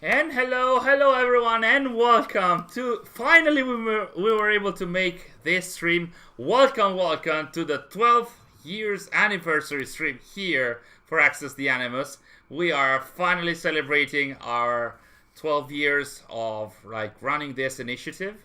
And hello everyone, and welcome to. Finally, we were able to make this stream. Welcome to the 12th years anniversary stream here for Access The Animus. We are finally celebrating our 12 years of running this initiative.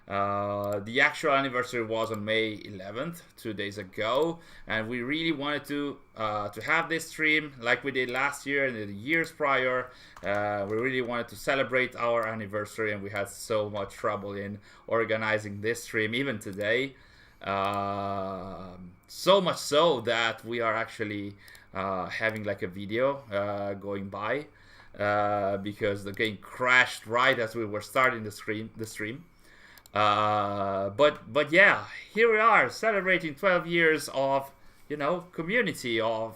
The actual anniversary was on May 11th, 2 days ago, and we really wanted to have this stream like we did last year and the years prior. We really wanted to celebrate our anniversary, and we had so much trouble in organizing this stream, even today. So much so that we are actually having like a video going by because the game crashed right as we were starting the stream. But yeah, here we are celebrating 12 years of community of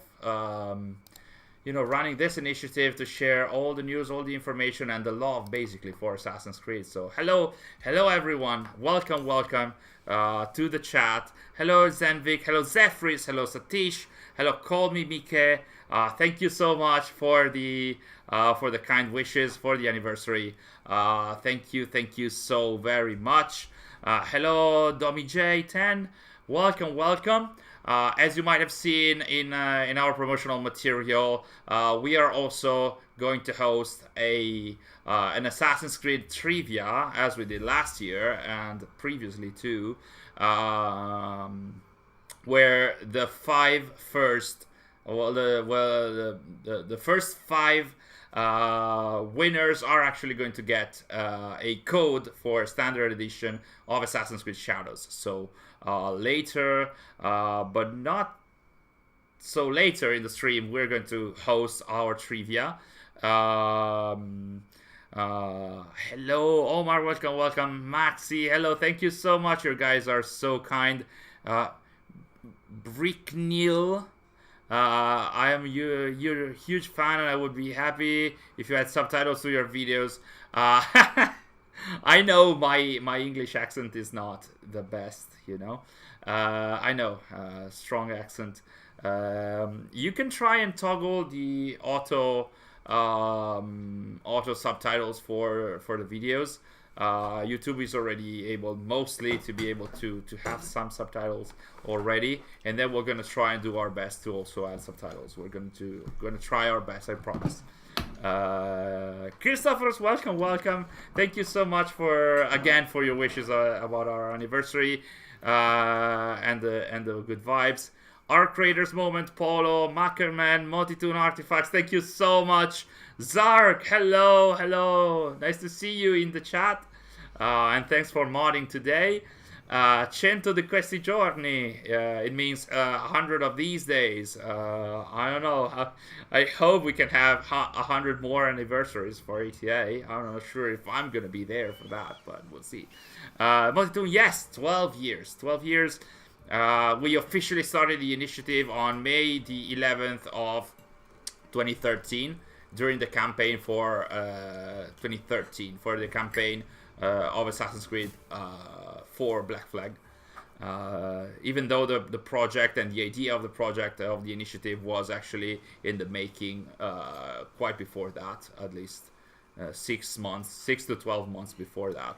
running this initiative to share all the news, all the information, and the love basically for Assassin's Creed. So hello everyone, welcome to the chat. Hello Zenvik, hello Zephris, hello Satish, hello Call Me Mike. Thank you so much for the kind wishes for the anniversary. Thank you so very much. Hello Domi J10, welcome. As you might have seen in our promotional material, we are also going to host an Assassin's Creed trivia, as we did last year and previously too, where the first five winners are actually going to get a code for standard edition of Assassin's Creed Shadows. So later, but not so later in the stream, we're going to host our trivia. Hello Omar, welcome Maxi, hello, thank you so much, you guys are so kind. Brickneil, I am you're a huge fan, and I would be happy if you had subtitles to your videos. I know my English accent is not the best, I know, strong accent. You can try and toggle the auto subtitles for the videos. YouTube is already able mostly to be able to have some subtitles already, and then we're gonna try and do our best to also add subtitles. We're gonna try our best, I promise. Christophers, welcome. Thank you so much for your wishes about our anniversary and the good vibes. Our creators moment, Polo, Mackerman, Multitude Artifacts, thank you so much. Zark, hello, nice to see you in the chat, and thanks for modding today. Cento di questi giorni, it means 100 of these days. I don't know, I hope we can have 100 more anniversaries for ATA. I'm not sure if I'm gonna be there for that, but we'll see. Multitude, yes, 12 years. We officially started the initiative on May the 11th of 2013 during the campaign for 2013 for the campaign of Assassin's Creed for Black Flag. Even though the project and the idea of the project of the initiative was actually in the making quite before that, at least 6 to 12 months before that.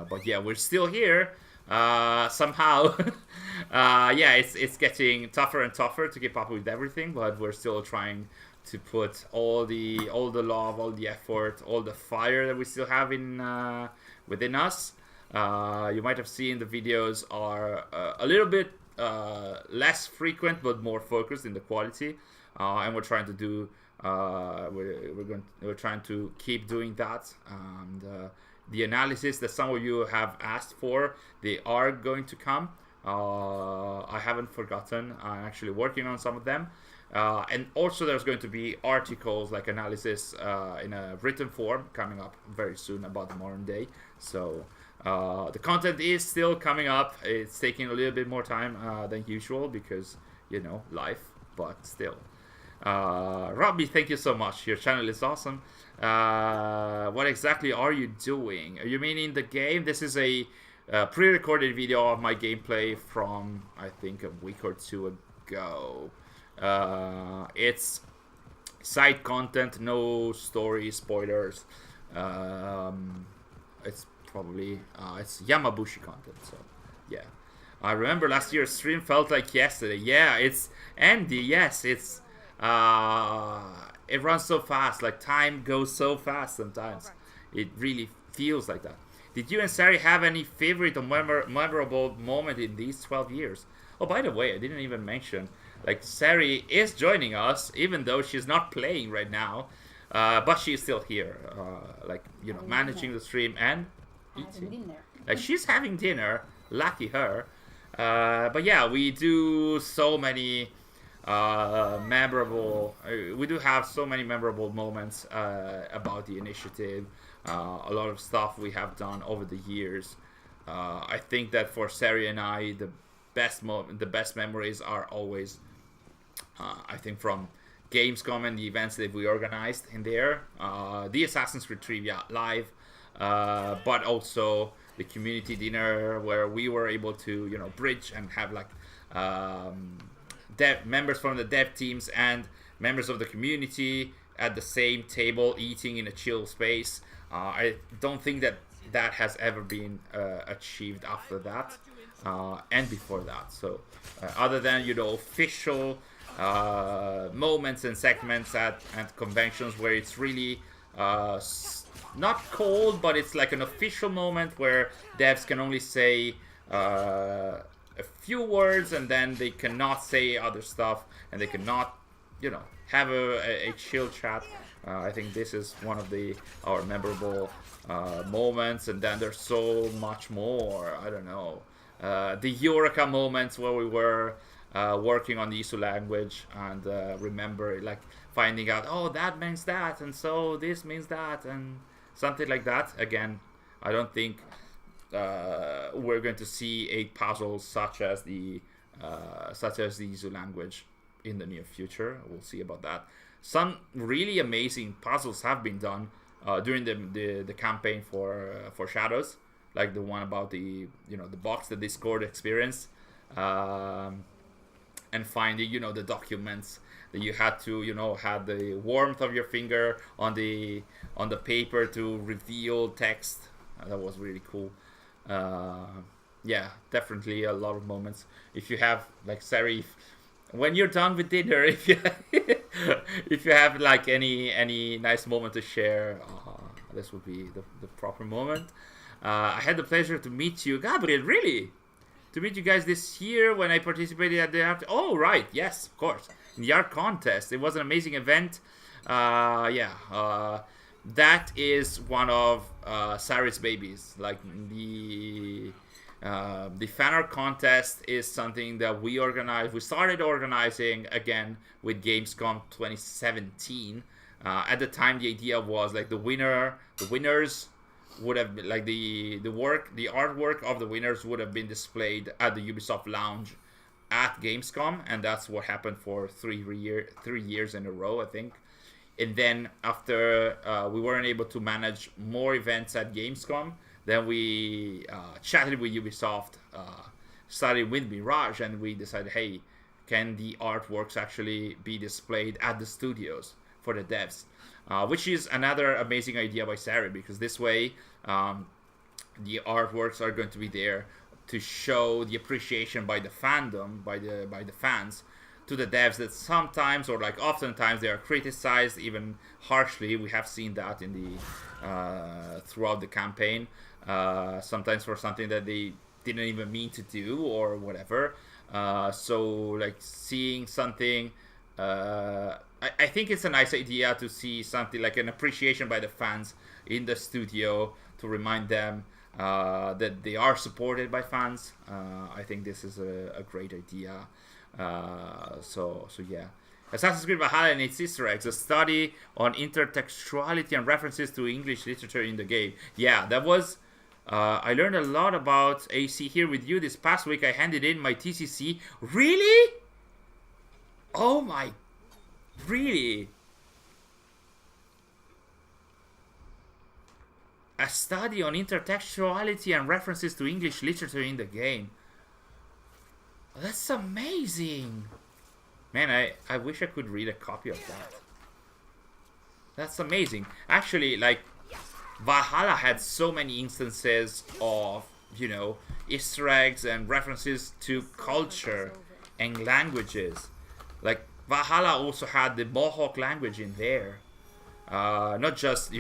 But yeah, we're still here. Somehow it's getting tougher and tougher to keep up with everything, but we're still trying to put all the love, all the effort, all the fire that we still have in within us. You might have seen the videos are a little bit less frequent but more focused in the quality, and we're trying to do we're trying to keep doing that. And the analysis that some of you have asked for, they are going to come. I haven't forgotten. I'm actually working on some of them. And also there's going to be articles, like analysis in a written form, coming up very soon about the modern day. So the content is still coming up. It's taking a little bit more time than usual because, life, but still. Robbie, thank you so much. Your channel is awesome. What exactly are you doing? Are you meaning the game? This is a pre-recorded video of my gameplay from, I think, a week or two ago. It's side content, no story spoilers. Um, it's probably it's Yamabushi content. So yeah, I remember last year's stream felt like yesterday. Yeah, it's Andy. Yes, it's it runs so fast. Like time goes so fast sometimes. It really feels like that. Did you and Sari have any favorite or memorable moment in these 12 years? Oh, by the way, I didn't even mention, like, Sari is joining us, even though she's not playing right now, but she's still here, like, you know, managing the stream and eating. Like, she's having dinner, lucky her. But yeah, we do so many memorable. We do have so many memorable moments about the initiative. A lot of stuff we have done over the years. I think that for Sari and I, the best memories are always, I think, from Gamescom and the events that we organized in there, the Assassin's Creed Trivia live, but also the community dinner where we were able to, you know, bridge and have like members from the dev teams and members of the community at the same table eating in a chill space. I don't think that has ever been achieved after that and before that. So other than, you know, official moments and segments at conventions where it's really not cold, but it's like an official moment where devs can only say a few words and then they cannot say other stuff and they cannot, you know, have a chill chat. I think this is one of our memorable moments, and then there's so much more. I don't know, the Eureka moments where we were working on the ISO language and remember like finding out, oh, that means that, and so this means that, and something like that. Again, I don't think we're going to see a puzzle such as the ISO language in the near future. We'll see about that. Some really amazing puzzles have been done during the campaign for Shadows, like the one about the box, the Discord experience, and finding the documents that you had to had the warmth of your finger on the paper to reveal text. That was really cool. Yeah, definitely a lot of moments. If you have like Sari, when you're done with dinner, if you have like any nice moment to share, this would be the proper moment. I had the pleasure to meet you, Gabriel. Really, to meet you guys this year when I participated at the art. Oh right, yes, of course, in the art contest. It was an amazing event. That is one of Sari's babies. Like the fan art contest is something that we organized. We started organizing again with Gamescom 2017. At the time, the idea was like the winners would have been, like the artwork of the winners would have been displayed at the Ubisoft Lounge at Gamescom, and that's what happened for 3 years in a row, I think. And then after we weren't able to manage more events at Gamescom, then we chatted with Ubisoft, started with Mirage, and we decided, hey, can the artworks actually be displayed at the studios for the devs? Which is another amazing idea by Sary, because this way the artworks are going to be there to show the appreciation by the fandom, by the fans, to the devs that sometimes, or like oftentimes, they are criticized even harshly. We have seen that in the throughout the campaign. Sometimes for something that they didn't even mean to do or whatever. So like seeing something, I think it's a nice idea to see something like an appreciation by the fans in the studio to remind them that they are supported by fans. I think this is a great idea. So yeah. Assassin's Creed Valhalla and its Easter eggs, a study on intertextuality and references to English literature in the game. Yeah, that was... I learned a lot about AC here with you. This past week I handed in my TCC. Really? Oh my... Really? A study on intertextuality and references to English literature in the game. That's amazing. Man, I wish I could read a copy of that. That's amazing. Actually, like Valhalla had so many instances of, Easter eggs and references to culture and languages. Like Valhalla also had the Mohawk language in there. Not just,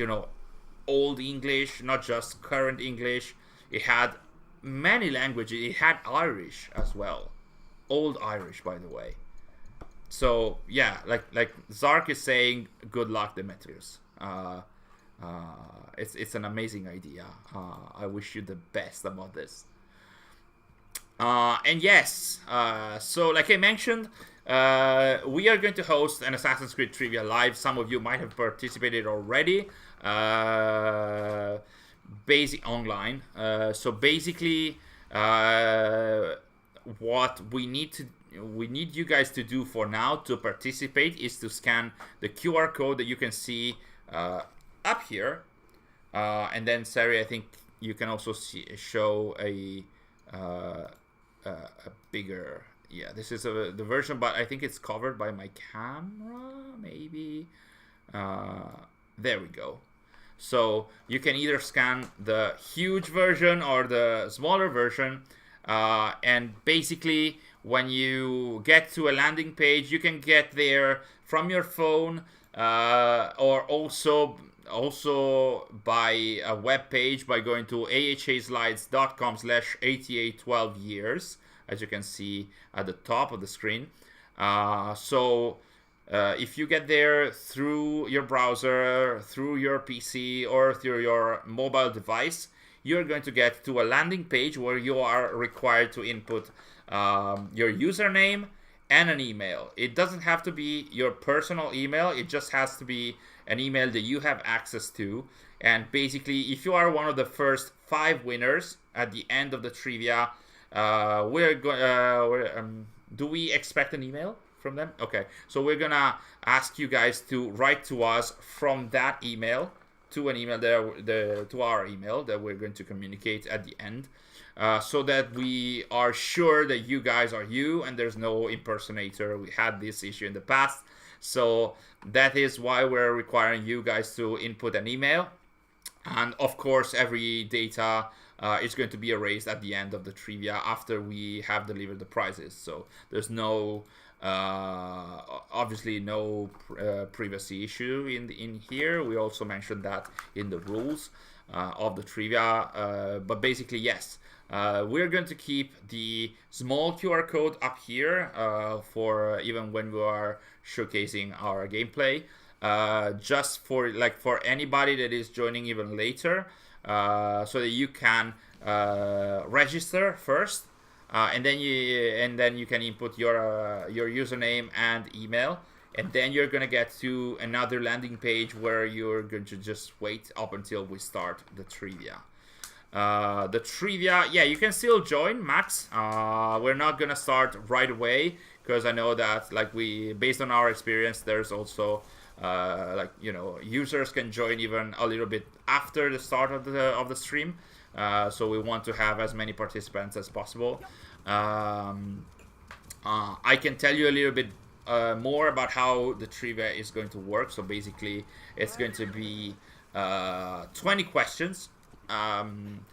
old English, not just current English. It had many languages. It had Irish as well. Old Irish, by the way. So yeah, like Zark is saying, good luck, Demetrius. It's an amazing idea. I wish you the best about this. And yes, so like I mentioned, we are going to host an Assassin's Creed Trivia Live. Some of you might have participated already. Basic online. So basically, what we need you guys to do for now to participate is to scan the QR code that you can see up here, and then Sary, I think you can also show a bigger. Yeah, this is the version, but I think it's covered by my camera. Maybe. There we go. So you can either scan the huge version or the smaller version, and basically when you get to a landing page, you can get there from your phone, or also by a web page by going to ahaslides.com/8812years, as you can see at the top of the screen. If you get there through your browser, through your PC, or through your mobile device, you're going to get to a landing page where you are required to input your username and an email. It doesn't have to be your personal email. It just has to be an email that you have access to. And basically, if you are one of the first 5 winners at the end of the trivia, do we expect an email from them? Okay, so we're gonna ask you guys to write to us from that email to an email to our email that we're going to communicate at the end, so that we are sure that you guys are you and there's no impersonator. We had this issue in the past, so that is why we're requiring you guys to input an email. And of course, every data is going to be erased at the end of the trivia after we have delivered the prizes. So there's no obviously no privacy issue in here. We also mentioned that in the rules of the trivia, but basically yes, we're going to keep the small QR code up here for even when we are showcasing our gameplay, just for anybody that is joining even later, so that you can register first. And then you can input your username and email, and then you're gonna get to another landing page where you're going to just wait up until we start the trivia. The trivia, yeah, you can still join, Max. We're not gonna start right away because I know that, based on our experience, there's also users can join even a little bit after the start of the stream. So we want to have as many participants as possible. I can tell you a little bit more about how the trivia is going to work. So basically, it's going to be 20 questions, and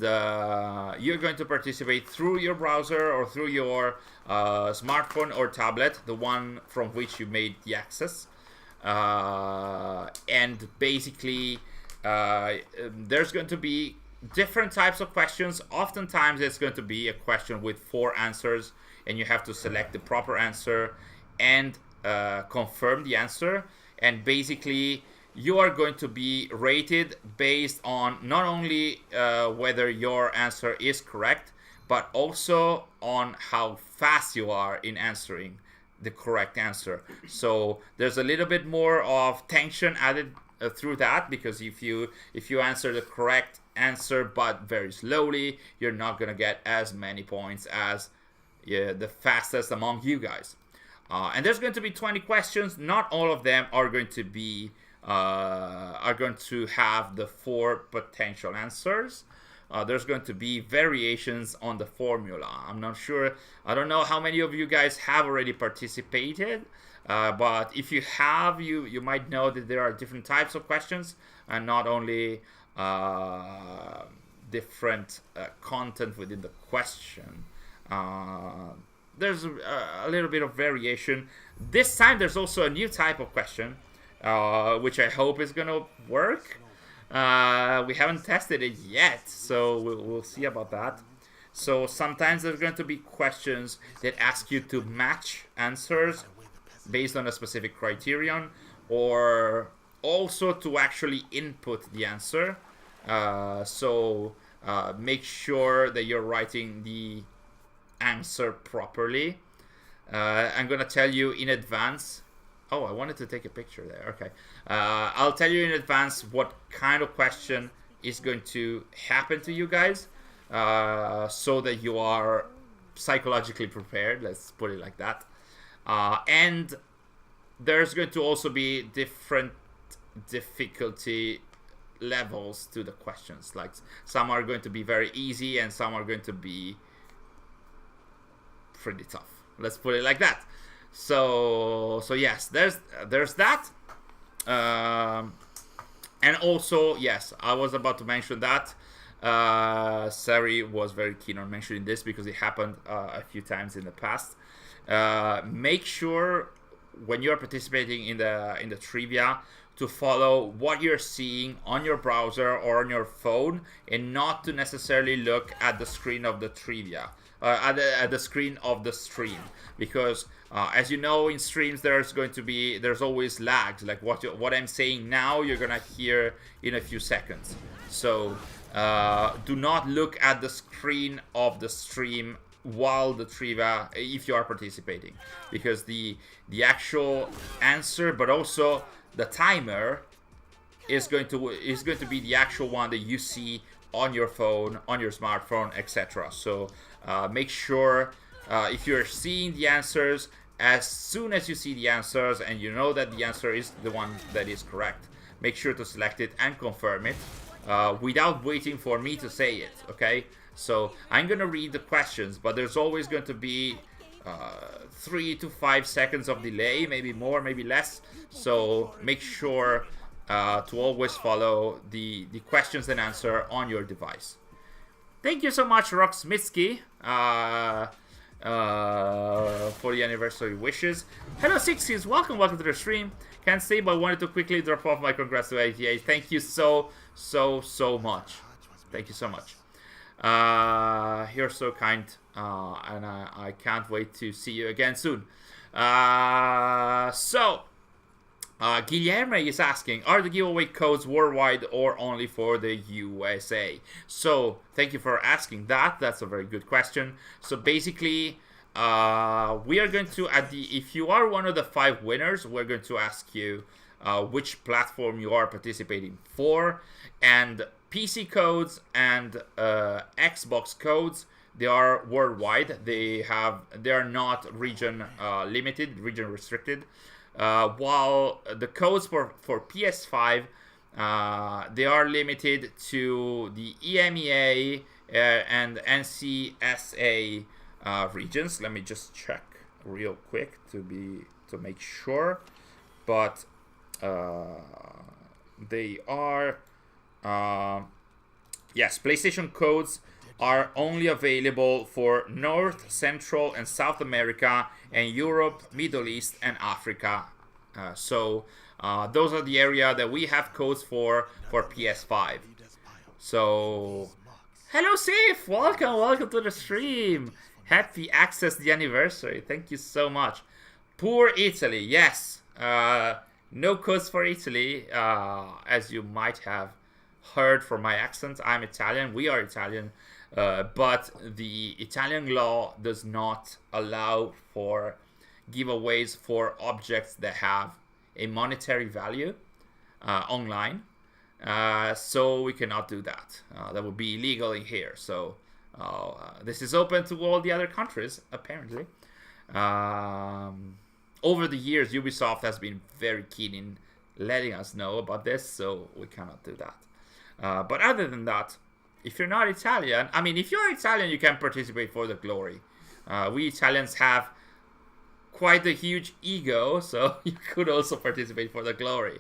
you're going to participate through your browser or through your smartphone or tablet, the one from which you made the access. And basically, there's going to be different types of questions. Oftentimes it's going to be a question with 4 answers, and you have to select the proper answer and confirm the answer. And basically you are going to be rated based on not only whether your answer is correct, but also on how fast you are in answering the correct answer. So there's a little bit more of tension added through that, because if you answer the correct answer but very slowly, you're not gonna get as many points as the fastest among you guys. And there's going to be 20 questions. Not all of them are going to be have the 4 potential answers. there's going to be variations on the formula. I'm not sure. I don't know how many of you guys have already participated, but if you have, you might know that there are different types of questions and not only different content within the question. There's a little bit of variation. This time there's also a new type of question, which I hope is going to work. We haven't tested it yet, so we'll see about that. So sometimes there's going to be questions that ask you to match answers based on a specific criterion, or also to actually input the answer. So make sure that you're writing the answer properly. I'm gonna tell you in advance. Oh, I wanted to take a picture there. Okay. I'll tell you in advance what kind of question is going to happen to you guys, so that you are psychologically prepared. Let's put it like that. And there's going to also be different difficulty levels to the questions. Like some are going to be very easy and some are going to be pretty tough. Let's put it like that. So yes, there's that. And also, yes, I was about to mention that Sary was very keen on mentioning this because it happened a few times in the past. Make sure when you're participating in the trivia to follow what you're seeing on your browser or on your phone, and not to necessarily look at the screen of the trivia, at the screen of the stream, because as you know, in streams there's always lags. Like what I'm saying now, you're gonna hear in a few seconds. So do not look at the screen of the stream while the trivia, if you are participating, because the actual answer, but also the timer, is going to be the actual one that you see on your phone, on your smartphone, etc. So make sure if you're seeing the answers, as soon as you see the answers and you know that the answer is the one that is correct, make sure to select it and confirm it without waiting for me to say it. Okay, so I'm gonna read the questions, but there's always going to be 3 to 5 seconds of delay, maybe more, maybe less. So make sure to always follow the questions and answer on your device. Thank you so much, Roxmitsky, for the anniversary wishes. Hello, Sixties. Welcome to the stream. Can't say, but wanted to quickly drop off my congrats to ATA. Thank you so much. Thank you so much. You're so kind, and I can't wait to see you again soon. Guilherme is asking, are the giveaway codes worldwide or only for the USA? So thank you for asking that. That's a very good question. So basically, we are going to, if you are one of the 5 winners, we're going to ask you which platform you are participating for, and PC codes and Xbox codes, they are worldwide. They are not region limited, region restricted. While the codes for PS5, they are limited to the EMEA and NCSA regions. Let me just check real quick to make sure. But they are yes, PlayStation codes are only available for North, Central, and South America, and Europe, Middle East, and Africa. So those are the area that we have codes for PS5. So, hello, Sif! Welcome to the stream. Happy Access The Anniversary. Thank you so much. Poor Italy, yes. No codes for Italy, as you might have heard from my accent. I'm Italian. We are Italian. But the Italian law does not allow for giveaways for objects that have a monetary value online. So we cannot do that. That would be illegal in here. So this is open to all the other countries, apparently. Over the years, Ubisoft has been very keen in letting us know about this, so we cannot do that. But other than that, if you're not Italian, I mean, if you're Italian, you can participate for the glory. We Italians have quite a huge ego, so you could also participate for the glory.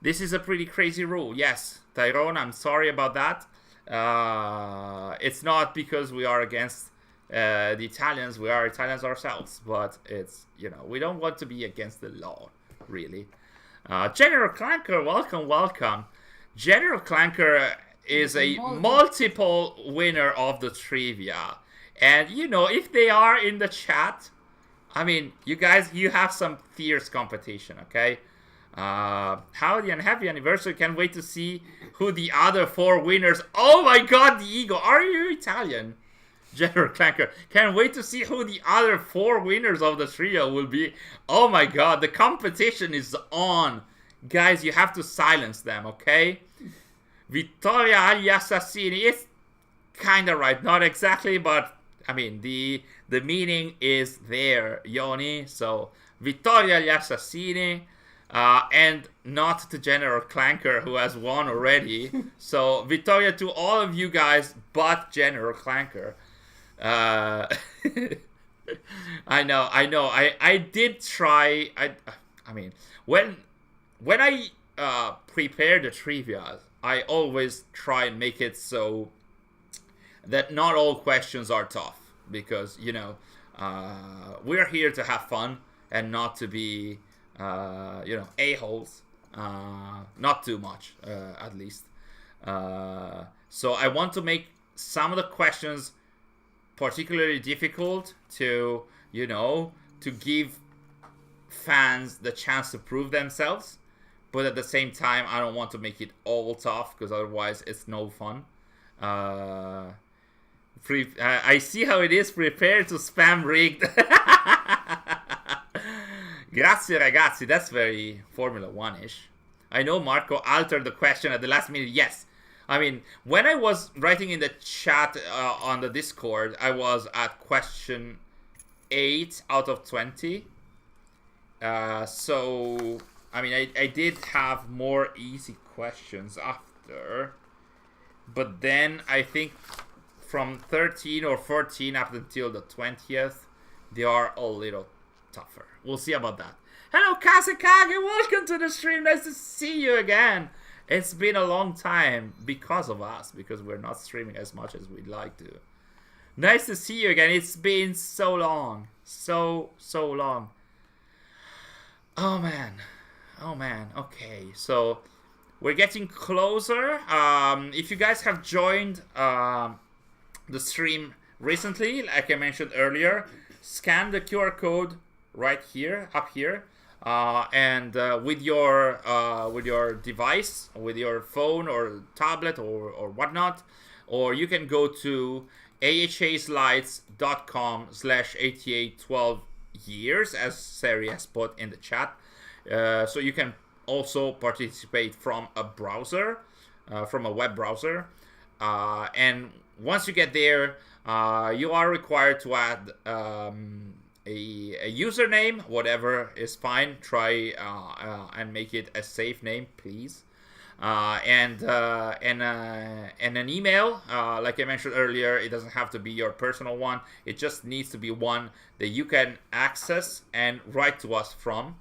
This is a pretty crazy rule. Yes, Tyrone, I'm sorry about that. It's not because we are against the Italians. We are Italians ourselves, but it's, we don't want to be against the law, really. General Clanker, welcome. General Clanker is a multiple winner of the trivia. And, if they are in the chat, I mean, you guys, you have some fierce competition, okay? Howdy and happy anniversary. Can't wait to see who the other 4 winners... Oh my god, the ego. Are you Italian? General Clanker. Can't wait to see who the other 4 winners of the trio will be. Oh my god, the competition is on. Guys, you have to silence them, okay? Vittoria agli assassini. It's kind of right. Not exactly, but... I mean, the meaning is there, Yoni. So, Vittoria agli assassini. And not to General Clanker, who has won already. So, Vittoria to all of you guys, but General Clanker. I know. I did try. I mean, when I prepare the trivia, I always try and make it so that not all questions are tough, because we're here to have fun and not to be a-holes, not too much, at least. So I want to make some of the questions particularly difficult to give fans the chance to prove themselves, but at the same time I don't want to make it all tough, because otherwise it's no fun. I see how it is. Prepare to spam rigged. Grazie ragazzi, that's very Formula 1-ish. I know Marco altered the question at the last minute. Yes. I mean, when I was writing in the chat on the Discord, I was at question 8 out of 20. So, I mean, I did have more easy questions after. But then I think from 13 or 14 up until the 20th, they are a little tougher. We'll see about that. Hello, Kazekage. Welcome to the stream. Nice to see you again. It's been a long time because of us, because we're not streaming as much as we'd like to. Nice to see you again. It's been so long. So long. Oh, man. Okay, so we're getting closer. If you guys have joined the stream recently, like I mentioned earlier, scan the QR code right here, up here, and with your device, with your phone or tablet or whatnot, or you can go to ahaslides.com/8812years, as Sary has put in the chat. So you can also participate from a browser, from a web browser, and once you get there, you are required to add a username. Whatever is fine. Try and make it a safe name, please. And an email. Like I mentioned earlier, it doesn't have to be your personal one. It just needs to be one that you can access and write to us from,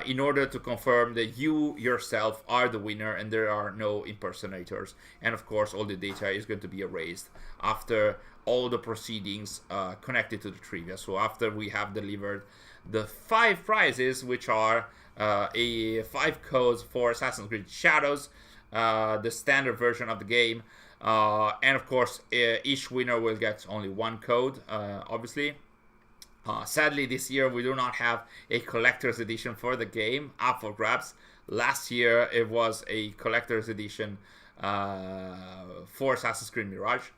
in order to confirm that you yourself are the winner and there are no impersonators. And of course, all the data is going to be erased after all the proceedings connected to the trivia. So after we have delivered the 5 prizes, which are 5 codes for Assassin's Creed Shadows, the standard version of the game, and of course each winner will get only 1 code, obviously. Sadly, this year we do not have a collector's edition for the game up for grabs. Last year it was a collector's edition for Assassin's Creed Mirage.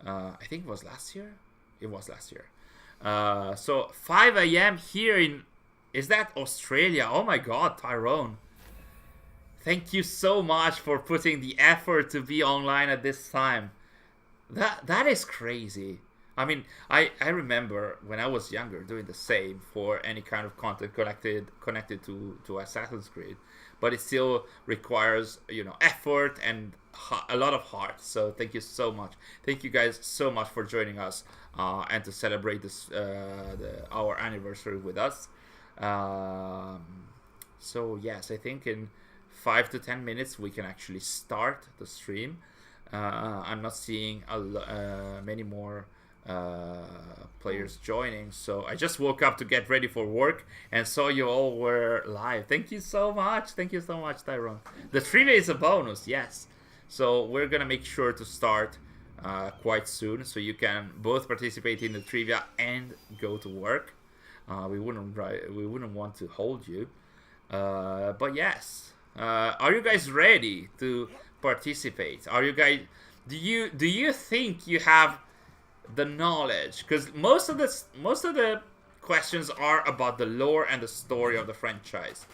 I think it was last year. It was last year. So 5 a.m. here in... Is that Australia? Oh my god, Tyrone. Thank you so much for putting the effort to be online at this time. That is crazy. I mean, I remember when I was younger doing the same for any kind of content connected to Assassin's Creed, but it still requires effort and a lot of heart. So thank you so much. Thank you guys so much for joining us and to celebrate our anniversary with us. So yes, I think in 5 to 10 minutes we can actually start the stream. I'm not seeing many more players joining, so I just woke up to get ready for work and saw you all were live. Thank you so much. Thank you so much, Tyrone. The trivia is a bonus, yes. So we're gonna make sure to start quite soon, so you can both participate in the trivia and go to work. We wouldn't want to hold you, but yes. Are you guys ready to participate? Are you guys? Do you think you have the knowledge? Because most of the questions are about the lore and the story of the franchise.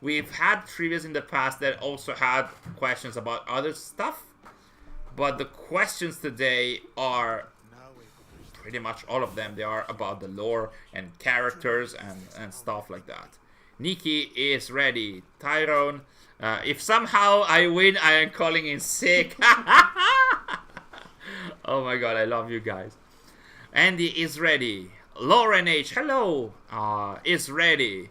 We've had trivias in the past that also had questions about other stuff, but the questions today are pretty much all of them. They are about the lore and characters and stuff like that. Nikki is ready. Tyrone, if somehow I win, I am calling in sick. Oh my god, I love you guys. Andy is ready. Lauren H, hello, is ready.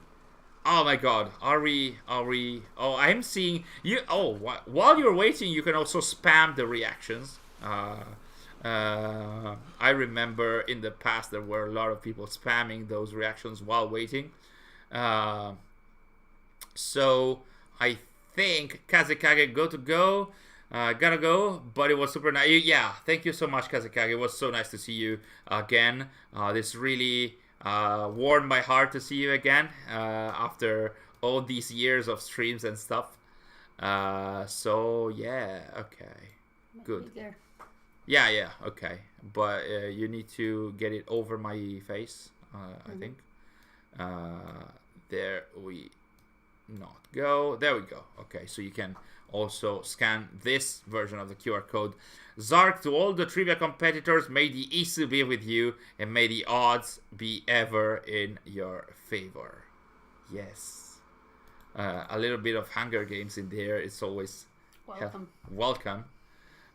Oh my god, are we? Oh, I'm seeing you. Oh, while you're waiting, you can also spam the reactions. I remember in the past there were a lot of people spamming those reactions while waiting. So I think Kazekage go. Gotta go, but it was super nice. Yeah, thank you so much, Kazekage. It was so nice to see you again. This really warmed my heart to see you again after all these years of streams and stuff. So yeah, okay, good. Yeah, okay. But you need to get it over my face, I think. There we not go. There we go. Okay, so you can also scan this version of the QR code. Zark, to all the trivia competitors, may the Isu be with you, and may the odds be ever in your favor. Yes. A little bit of Hunger Games in there. It's always welcome.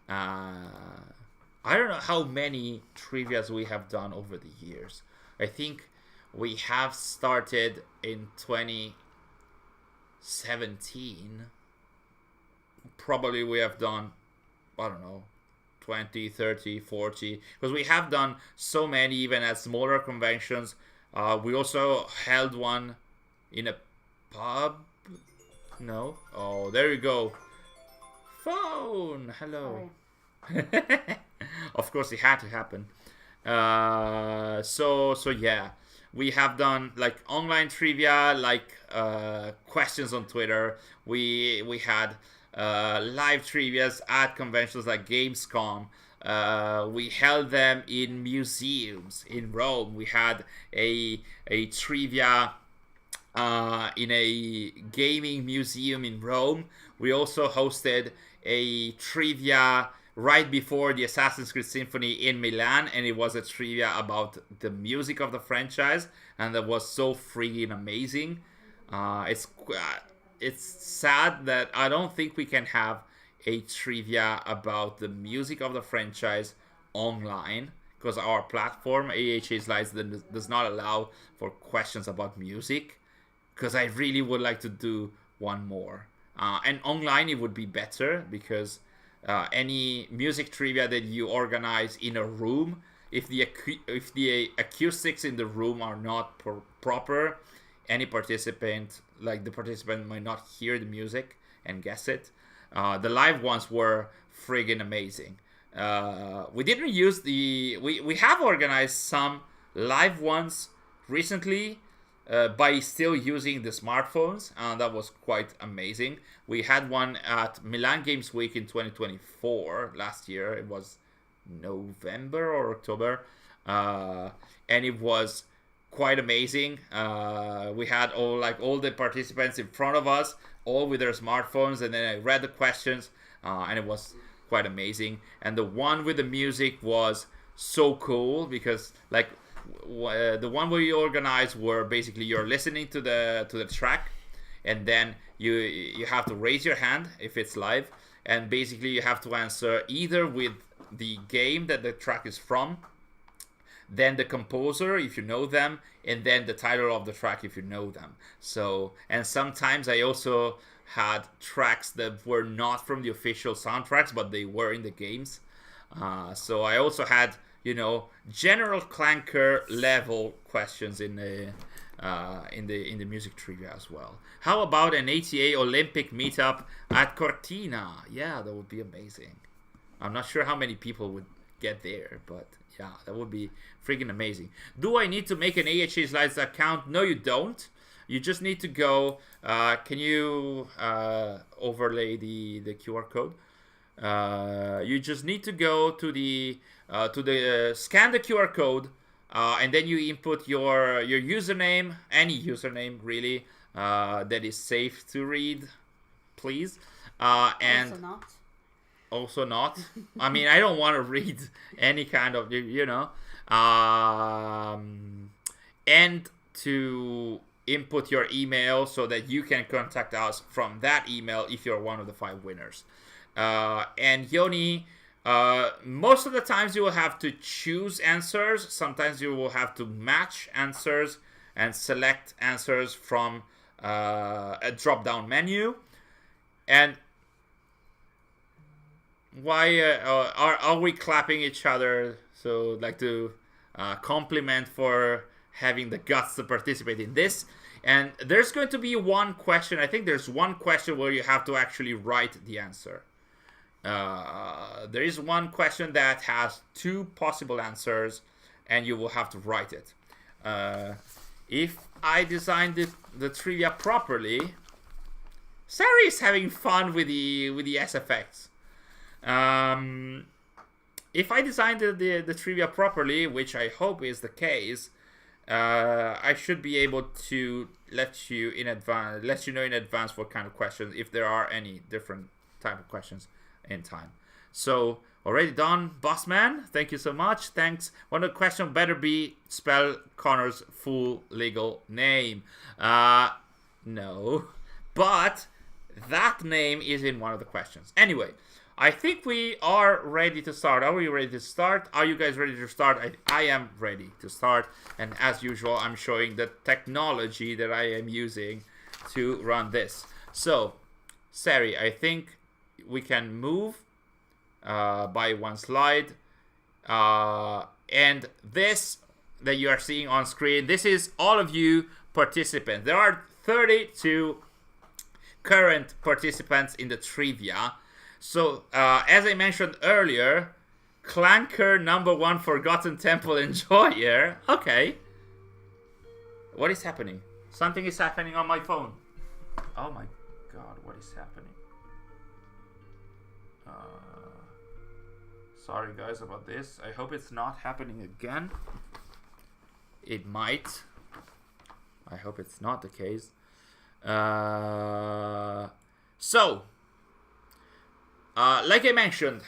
I don't know how many trivias we have done over the years. I think we have started in 2017. Probably we have done, I don't know, 20, 30, 40. Because we have done so many even at smaller conventions. We also held one in a pub. No? Oh, there you go. Phone! Hello. Of course, it had to happen. So yeah, we have done like online trivia, like questions on Twitter. We had live trivias at conventions like Gamescom. We held them in museums in Rome. We had a trivia in a gaming museum in Rome. We also hosted a trivia right before the Assassin's Creed Symphony in Milan, and it was a trivia about the music of the franchise, and that was so freaking amazing. It's sad that I don't think we can have a trivia about the music of the franchise online, because our platform, AHA Slides, does not allow for questions about music, because I really would like to do one more. And online it would be better, because any music trivia that you organize in a room, if the acoustics in the room are not proper, any participant, like the participant, might not hear the music and guess it. The live ones were friggin' amazing. We didn't use we have organized some live ones recently by still using the smartphones, and that was quite amazing. We had one at Milan Games Week in 2024 last year. It was November or October, and it was quite amazing. We had all the participants in front of us, all with their smartphones, and then I read the questions, and it was quite amazing. And the one with the music was so cool because like the one we organized were basically you're listening to the track, and then you have to raise your hand if it's live, and basically you have to answer either with the game that the track is from, then the composer if you know them, and then the title of the track if you know them. So, and sometimes I also had tracks that were not from the official soundtracks, but they were in the games. So I also had, general clanker level questions in the music trivia as well. How about an ATA Olympic meetup at Cortina? Yeah, that would be amazing. I'm not sure how many people would get there, but yeah, that would be freaking amazing. Do I need to make an AHA Slides account? No, you don't. You just need to go. Can you overlay the QR code? You just need to go to the scan the QR code, and then you input your username, any username really, that is safe to read, please. And also not. I mean, I don't want to read any kind of, and to input your email so that you can contact us from that email if you're one of the 5 winners. And Yoni, most of the times you will have to choose answers. Sometimes you will have to match answers and select answers from a drop-down menu. And why are we clapping each other? So like to compliment for having the guts to participate in this. And there's going to be one question. I think there's one question where you have to actually write the answer. There is one question that has 2 possible answers, and you will have to write it. If I designed the trivia properly, Sary is having fun with the SFX. If I designed the trivia properly, which I hope is the case, I should be able to let you know in advance what kind of questions, if there are any different type of questions in time. So already done, Bossman. Thank you so much. Thanks. One of the question better be spell Connor's full legal name. No, but that name is in one of the questions. Anyway, I think we are ready to start. Are we ready to start? Are you guys ready to start? I am ready to start. And as usual, I'm showing the technology that I am using to run this. So, Sary, I think we can move by one slide. And this that you are seeing on screen, this is all of you participants. There are 32 current participants in the trivia. So, as I mentioned earlier, Clanker number 1 Forgotten Temple Enjoyer. Okay. What is happening? Something is happening on my phone. Oh my god, what is happening? Sorry guys about this. I hope it's not happening again. It might. I hope it's not the case. Like I mentioned,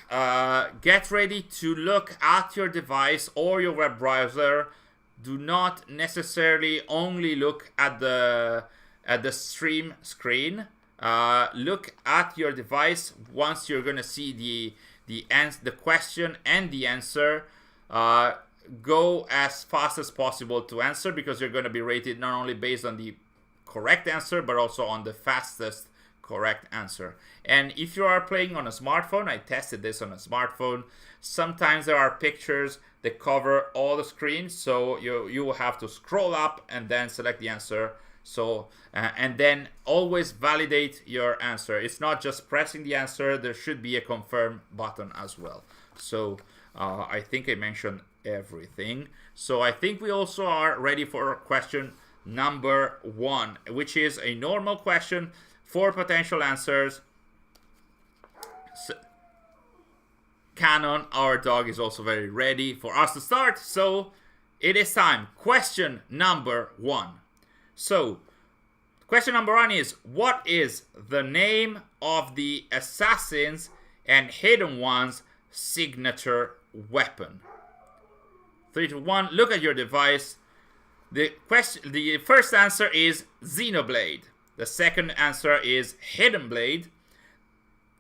get ready to look at your device or your web browser. Do not necessarily only look at the stream screen. Look at your device. Once you're gonna see the question and the answer, go as fast as possible to answer, because you're gonna be rated not only based on the correct answer but also on the fastest correct answer. And if you are playing on a smartphone, I tested this on a smartphone, sometimes there are pictures that cover all the screen, so you will have to scroll up and then select the answer. So and then always validate your answer. It's not just pressing the answer, there should be a confirm button as well. So I think I mentioned everything. So I think we also are ready for question number 1, which is a normal question, 4 potential answers. So, Canon, our dog, is also very ready for us to start. So it is time. Question number 1. So question number 1 is, what is the name of the Assassins and Hidden Ones signature weapon? 3, 2, 1. Look at your device. The first answer is Xenoblade. The second answer is Hidden Blade.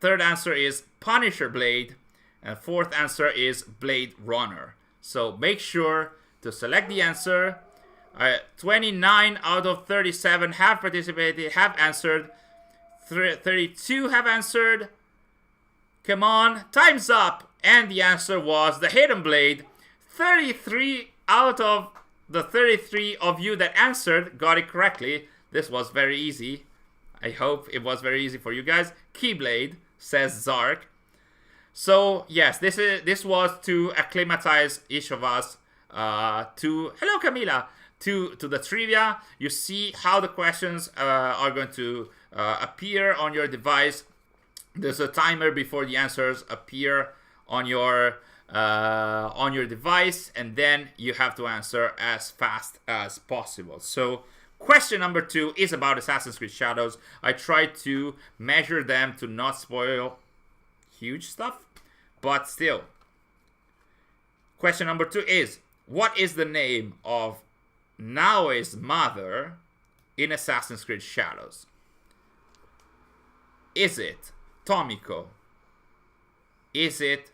Third answer is Punisher Blade. And fourth answer is Blade Runner. So make sure to select the answer. 29 out of 37 have participated, have answered. 32 have answered. Come on, time's up. And the answer was the Hidden Blade. 33 out of the 33 of you that answered got it correctly. This was very easy. I hope it was very easy for you guys. Keyblade, says Zark. So yes, this was to acclimatize each of us to, hello Camila, to the trivia. You see how the questions are going to appear on your device. There's a timer before the answers appear on your device, and then you have to answer as fast as possible. So question number 2 is about Assassin's Creed Shadows. I tried to measure them to not spoil huge stuff, but still. Question number 2 is, what is the name of Naoe's mother in Assassin's Creed Shadows? Is it Tomiko? Is it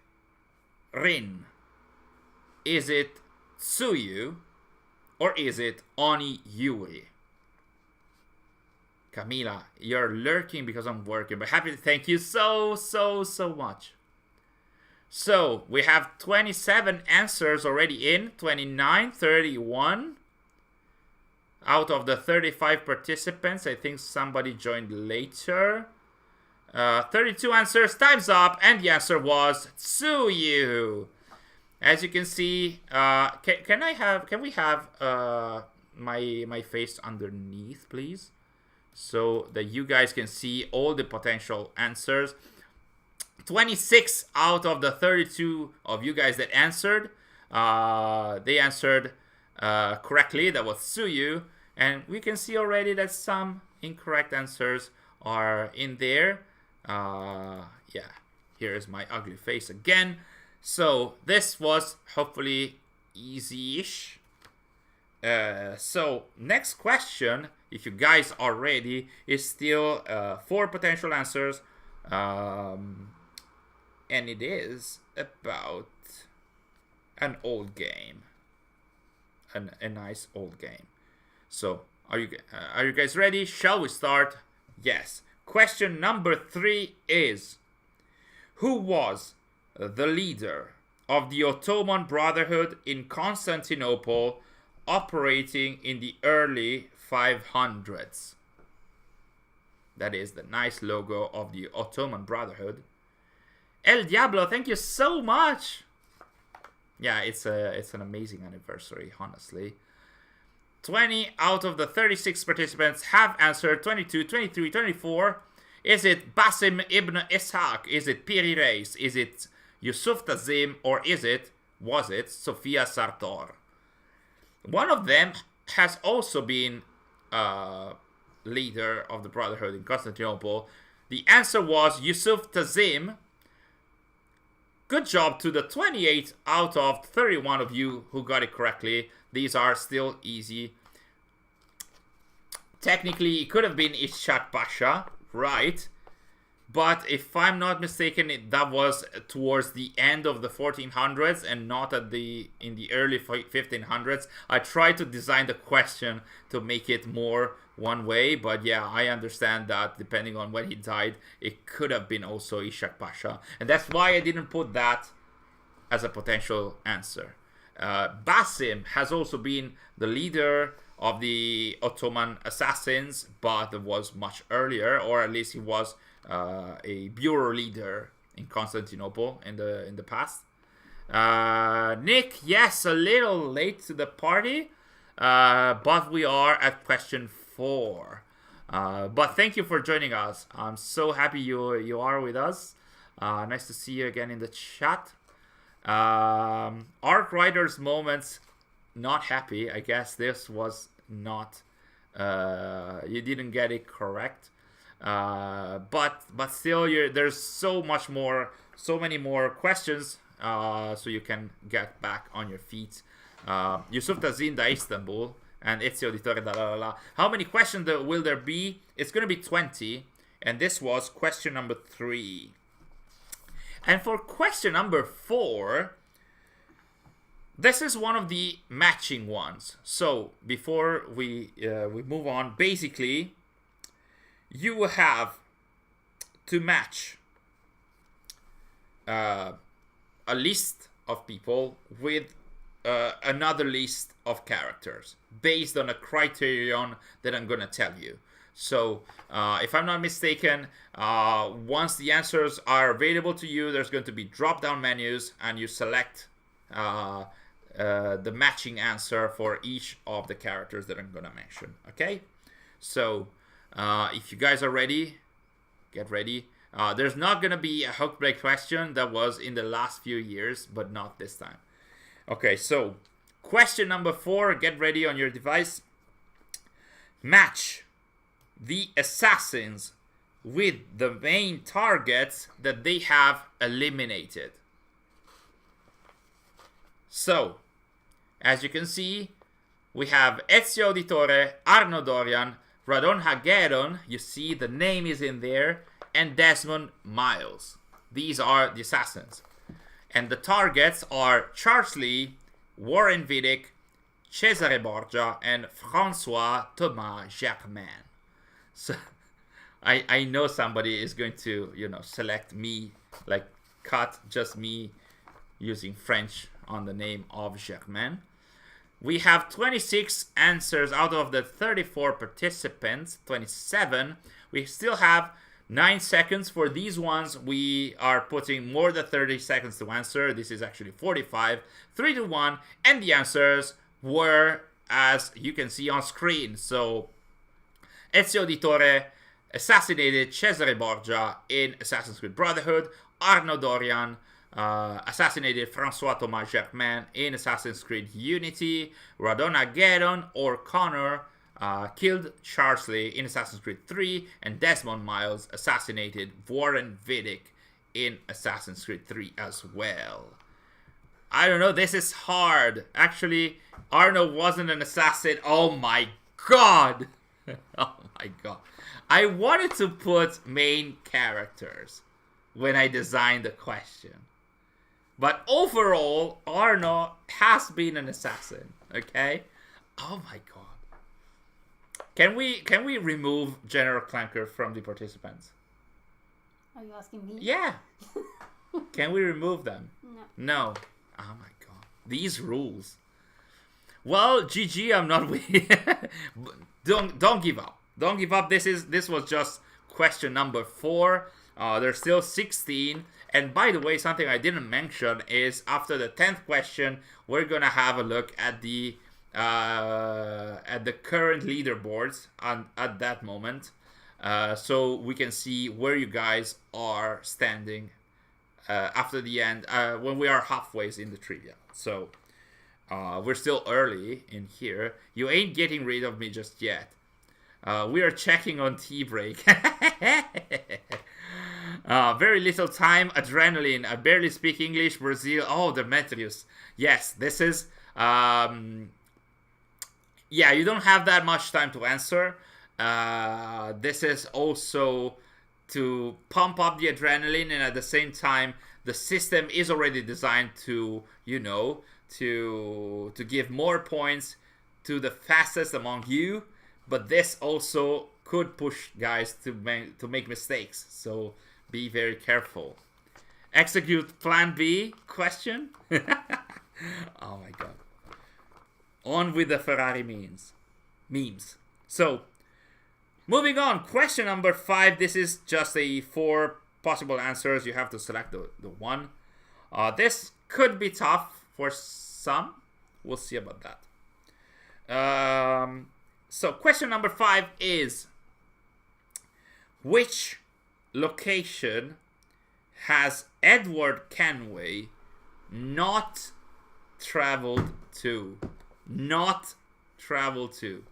Rin? Is it Tsuyu? Or is it Oni Yuri? Camila, you're lurking because I'm working, but happy to thank you so much. So, we have 27 answers already in, 29, 31. Out of the 35 participants, I think somebody joined later. 32 answers, time's up, and the answer was Tsuyu. As you can see, can we have my face underneath, please? So that you guys can see all the potential answers. 26 out of the 32 of you guys that answered, they answered correctly. That was Tsuyu. And we can see already that some incorrect answers are in there. Yeah, here's my ugly face again. So this was hopefully easy-ish. So next question, if you guys are ready, is still 4 potential answers. And it is about an old game. A nice old game. So, are you guys ready? Shall we start? Yes. Question number 3 is, who was the leader of the Ottoman Brotherhood in Constantinople operating in the early 500s? That is the nice logo of the Ottoman Brotherhood. El Diablo, thank you so much. Yeah, it's an amazing anniversary, honestly. 20 out of the 36 participants have answered. 22, 23, 24. Is it Basim ibn Ishaq? Is it Piri Reis? Is it Yusuf Tazim? Or was it Sofia Sartor? One of them has also been leader of the Brotherhood in Constantinople. The answer was Yusuf Tazim. Good job to the 28 out of 31 of you who got it correctly. These are still easy. Technically, it could have been Ishaq Pasha, right? But if I'm not mistaken, that was towards the end of the 1400s and not in the early 1500s. I tried to design the question to make it more one way, but yeah, I understand that depending on when he died, it could have been also Ishaq Pasha. And that's why I didn't put that as a potential answer. Basim has also been the leader of the Ottoman assassins, but it was much earlier, or at least he was a bureau leader in Constantinople in the past. Nick, yes, a little late to the party, but we are at question 4. But thank you for joining us. I'm so happy you are with us. Nice to see you again in the chat. Arc Riders moments, not happy. I guess this was not. You didn't get it correct. But still, there's so many more questions, so you can get back on your feet. Yusuf Tazin da Istanbul, and Ezio Auditore da la la la. How many questions will there be? It's going to be 20, and this was question number 3. And for question number 4, this is one of the matching ones. So before we move on, basically, you will have to match a list of people with another list of characters based on a criterion that I'm gonna tell you. So if I'm not mistaken, once the answers are available to you, there's going to be drop-down menus, and you select the matching answer for each of the characters that I'm gonna mention. Okay, so if you guys are ready, get ready. There's not gonna be a hook break question that was in the last few years, but not this time. Okay, so question number 4, get ready on your device. Match the assassins with the main targets that they have eliminated. So, as you can see, we have Ezio Auditore, Arno Dorian, Radon Hageron, you see the name is in there, and Desmond Miles. These are the assassins. And the targets are Charles Lee, Warren Vidic, Cesare Borgia, and Francois Thomas Germain. So I know somebody is going to, select me, like cut just me using French on the name of Germain. We have 26 answers out of the 34 participants, 27. We still have 9 seconds for these ones. We are putting more than 30 seconds to answer. This is actually 45, 3 to 1, and the answers were as you can see on screen. So Ezio Auditore assassinated Cesare Borgia in Assassin's Creed Brotherhood. Arno Dorian assassinated Francois Thomas Germain in Assassin's Creed Unity. Radon Hageron or Connor killed Charles Lee in Assassin's Creed 3, and Desmond Miles assassinated Warren Vidic in Assassin's Creed 3 as well. I don't know, this is hard. Actually, Arno wasn't an assassin. Oh my god! Oh my god. I wanted to put main characters when I designed the question. But overall, Arno has been an assassin, okay? Oh my god. Can we remove General Clanker from the participants? Are you asking me? Yeah. Can we remove them? No. No. Oh my god. These rules. Well, GG, I'm not winning. Don't give up. Don't give up. This was just question number 4. There's still 16. And by the way, something I didn't mention is after the 10th question, we're gonna have a look at the current leaderboards at that moment, so we can see where you guys are standing after the end, when we are halfway in the trivia. So we're still early in here. You ain't getting rid of me just yet. We are checking on tea break. Very little time. Adrenaline. I barely speak English. Brazil. Oh, Demetrius. Yes, this is yeah, you don't have that much time to answer. This is also to pump up the adrenaline, and at the same time, the system is already designed to, to give more points to the fastest among you. But this also could push guys to make mistakes. So be very careful. Execute Plan B? Question? Oh my god. On with the Ferrari memes. So, moving on. Question number 5. This is just 4 possible answers. You have to select the one. This could be tough for some. We'll see about that. So, question number 5 is: which location has Edward Kenway not traveled to? Not travel to.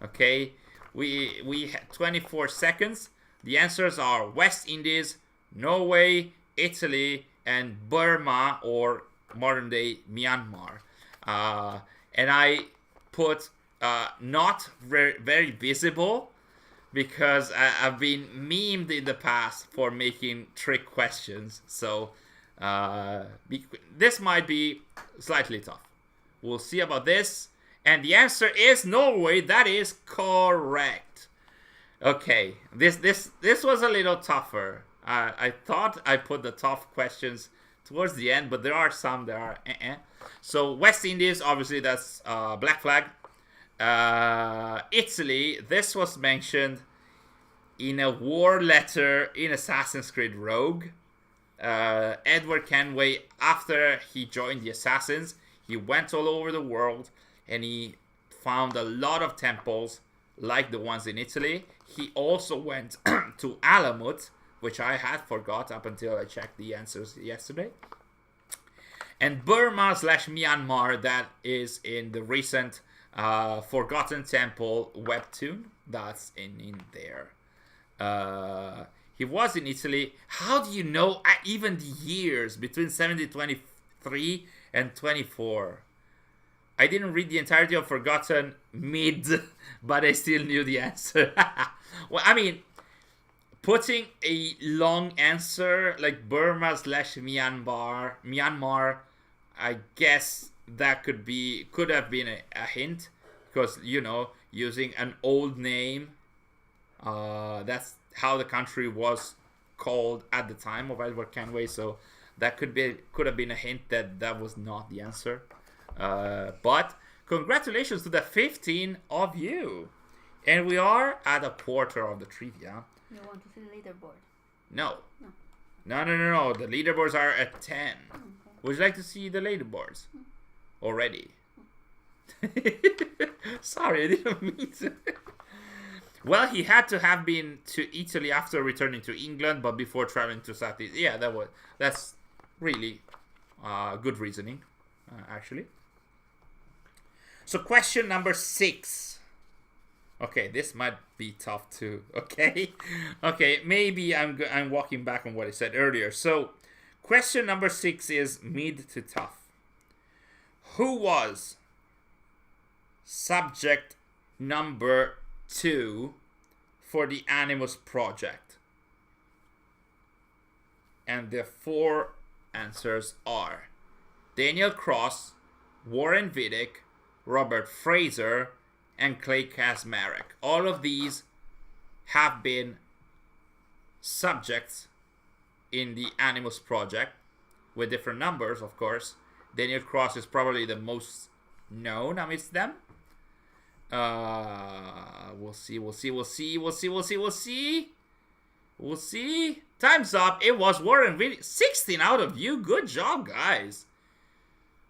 Okay, we had 24 seconds. The answers are West Indies, Norway, Italy, and Burma, or modern day Myanmar. And I put not very visible because I've been memed in the past for making trick questions. So this might be slightly tough. We'll see about this. And the answer is Norway. That is correct. Okay, this was a little tougher. I thought I put the tough questions towards the end, but there are some that are So West Indies, obviously that's Black Flag. Italy, this was mentioned in a war letter in Assassin's Creed Rogue. Edward Kenway, after he joined the Assassins, he went all over the world and he found a lot of temples like the ones in Italy. He also went to Alamut, which I had forgot up until I checked the answers yesterday. And Burma/Myanmar, that is in the recent Forgotten Temple webtoon. That's in there. He was in Italy. How do you know even the years between 1723 and 24? I didn't read the entirety of Forgotten mid, but I still knew the answer. Well, I mean, putting a long answer like Burma/Myanmar, I guess that could have been a hint, because using an old name, that's how the country was called at the time of Edward Kenway. So that could have been a hint that was not the answer. But congratulations to the 15 of you, and we are at a quarter of the trivia. You want to see the leaderboard? No. The leaderboards are at 10. Okay. Would you like to see the leaderboards already? Sorry, I didn't mean to. Well, he had to have been to Italy after returning to England, but before traveling to Southeast. Yeah, that's really good reasoning, actually. So question number 6. Okay, this might be tough too. Okay, maybe I'm walking back on what I said earlier. So question number 6 is mid to tough. Who was subject number 2 for the Animus project? And the 4 answers are Daniel Cross, Warren Vidic, Robert Fraser, and Clay Kasmarek. All of these have been subjects in the Animus project with different numbers, of course. Daniel Cross is probably the most known amidst them. We'll see. Time's up. It was Warren Vidic. 16 out of you. Good job, guys.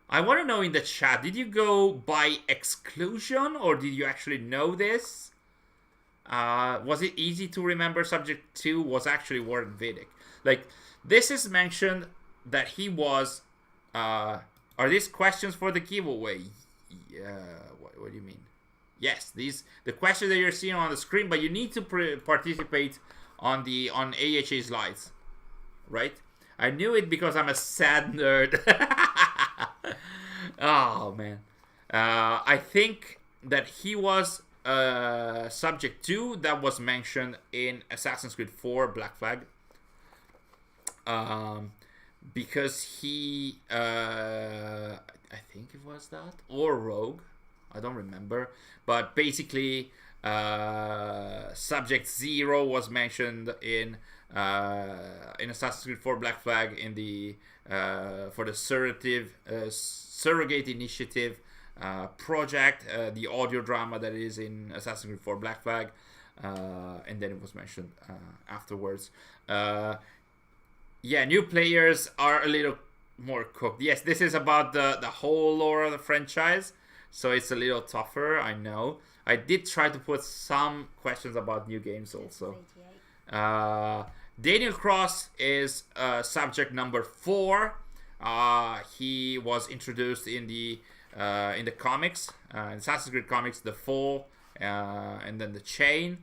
I want to know in the chat, did you go by exclusion or did you actually know this? Was it easy to remember subject 2 was actually Warren Vidic? Like, this is mentioned that he was... are these questions for the giveaway? Yeah, what do you mean? Yes, the questions that you're seeing on the screen, but you need to participate on AHA's slides, right? I knew it because I'm a sad nerd. Oh, man. I think that he was subject 2 that was mentioned in Assassin's Creed 4 Black Flag. Because he... I think it was that. Or Rogue. I don't remember. But basically, subject 0 was mentioned in Assassin's Creed 4 Black Flag in the for the Surrogate Initiative project, the audio drama that is in Assassin's Creed 4 Black Flag, and then it was mentioned afterwards. Yeah, new players are a little more cooked. Yes, this is about the whole lore of the franchise, so it's a little tougher, I know. I did try to put some questions about new games also. Daniel Cross is subject number 4. He was introduced in the comics, in Assassin's Creed comics, the Fall, and then the Chain.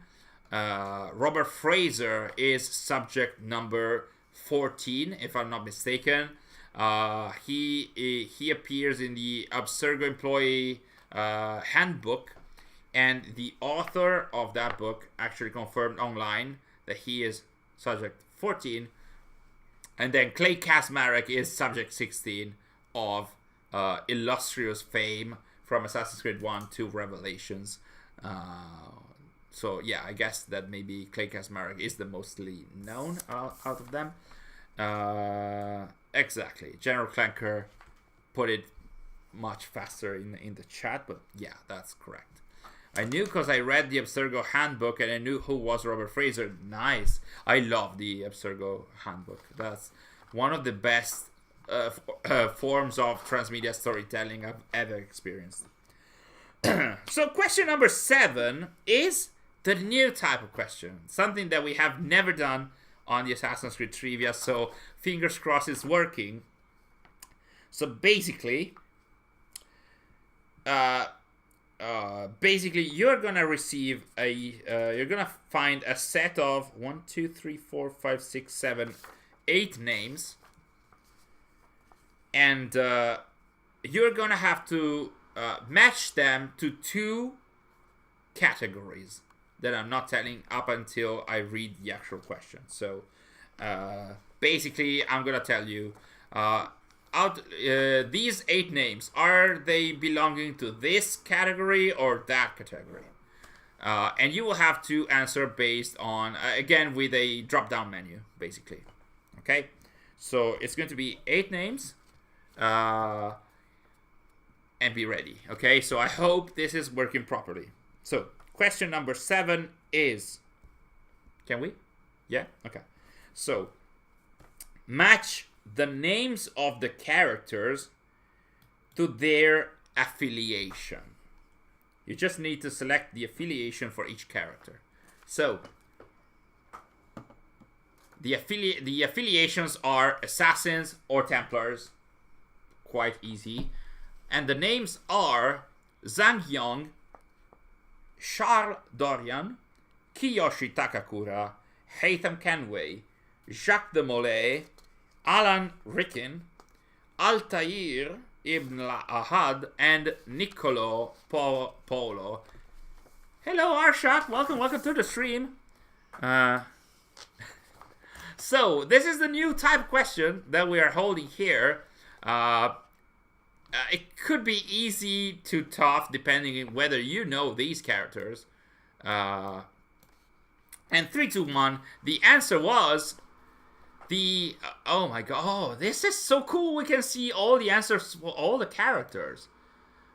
Robert Fraser is subject number 14, if I'm not mistaken. He appears in the Abstergo employee handbook, and the author of that book actually confirmed online that he is subject 14, and then Clay Kasmarek is subject 16 of illustrious fame from Assassin's Creed 1 to Revelations. So yeah, I guess that maybe Clay Kasmarek is the mostly known out of them. Exactly. General Clanker put it much faster in the chat, but yeah, that's correct. I knew because I read the Abstergo handbook and I knew who was Robert Fraser. Nice. I love the Abstergo handbook. That's one of the best forms of transmedia storytelling I've ever experienced. So question number 7 is the new type of question. Something that we have never done on the Assassin's Creed Trivia, so fingers crossed it's working. So basically, you're gonna receive you're gonna find a set of 1, 2, 3, 4, 5, 6, 7, 8 names, and you're gonna have to match them to 2 categories that I'm not telling up until I read the actual question. So basically, I'm gonna tell you these 8 names, are they belonging to this category or that category? And you will have to answer based on again with a drop-down menu, basically. Okay, so it's going to be 8 names. And be ready. Okay, so I hope this is working properly. So question number 7 is, can we? Yeah, okay. So match the names of the characters to their affiliation. You just need to select the affiliation for each character. So the affiliations are Assassins or Templars. Quite easy. And the names are Zhang Yong, Charles Dorian, Kiyoshi Takakura, Haytham Kenway, Jacques de Molay, Alan Ricken, Altair Ibn Ahad, and Niccolo Polo. Hello, Arshak. Welcome to the stream. So, this is the new type question that we are holding here. It could be easy to tough depending on whether you know these characters. And 3, 2, 1. The answer was the... oh my god. Oh, this is so cool. We can see all the answers for all the characters.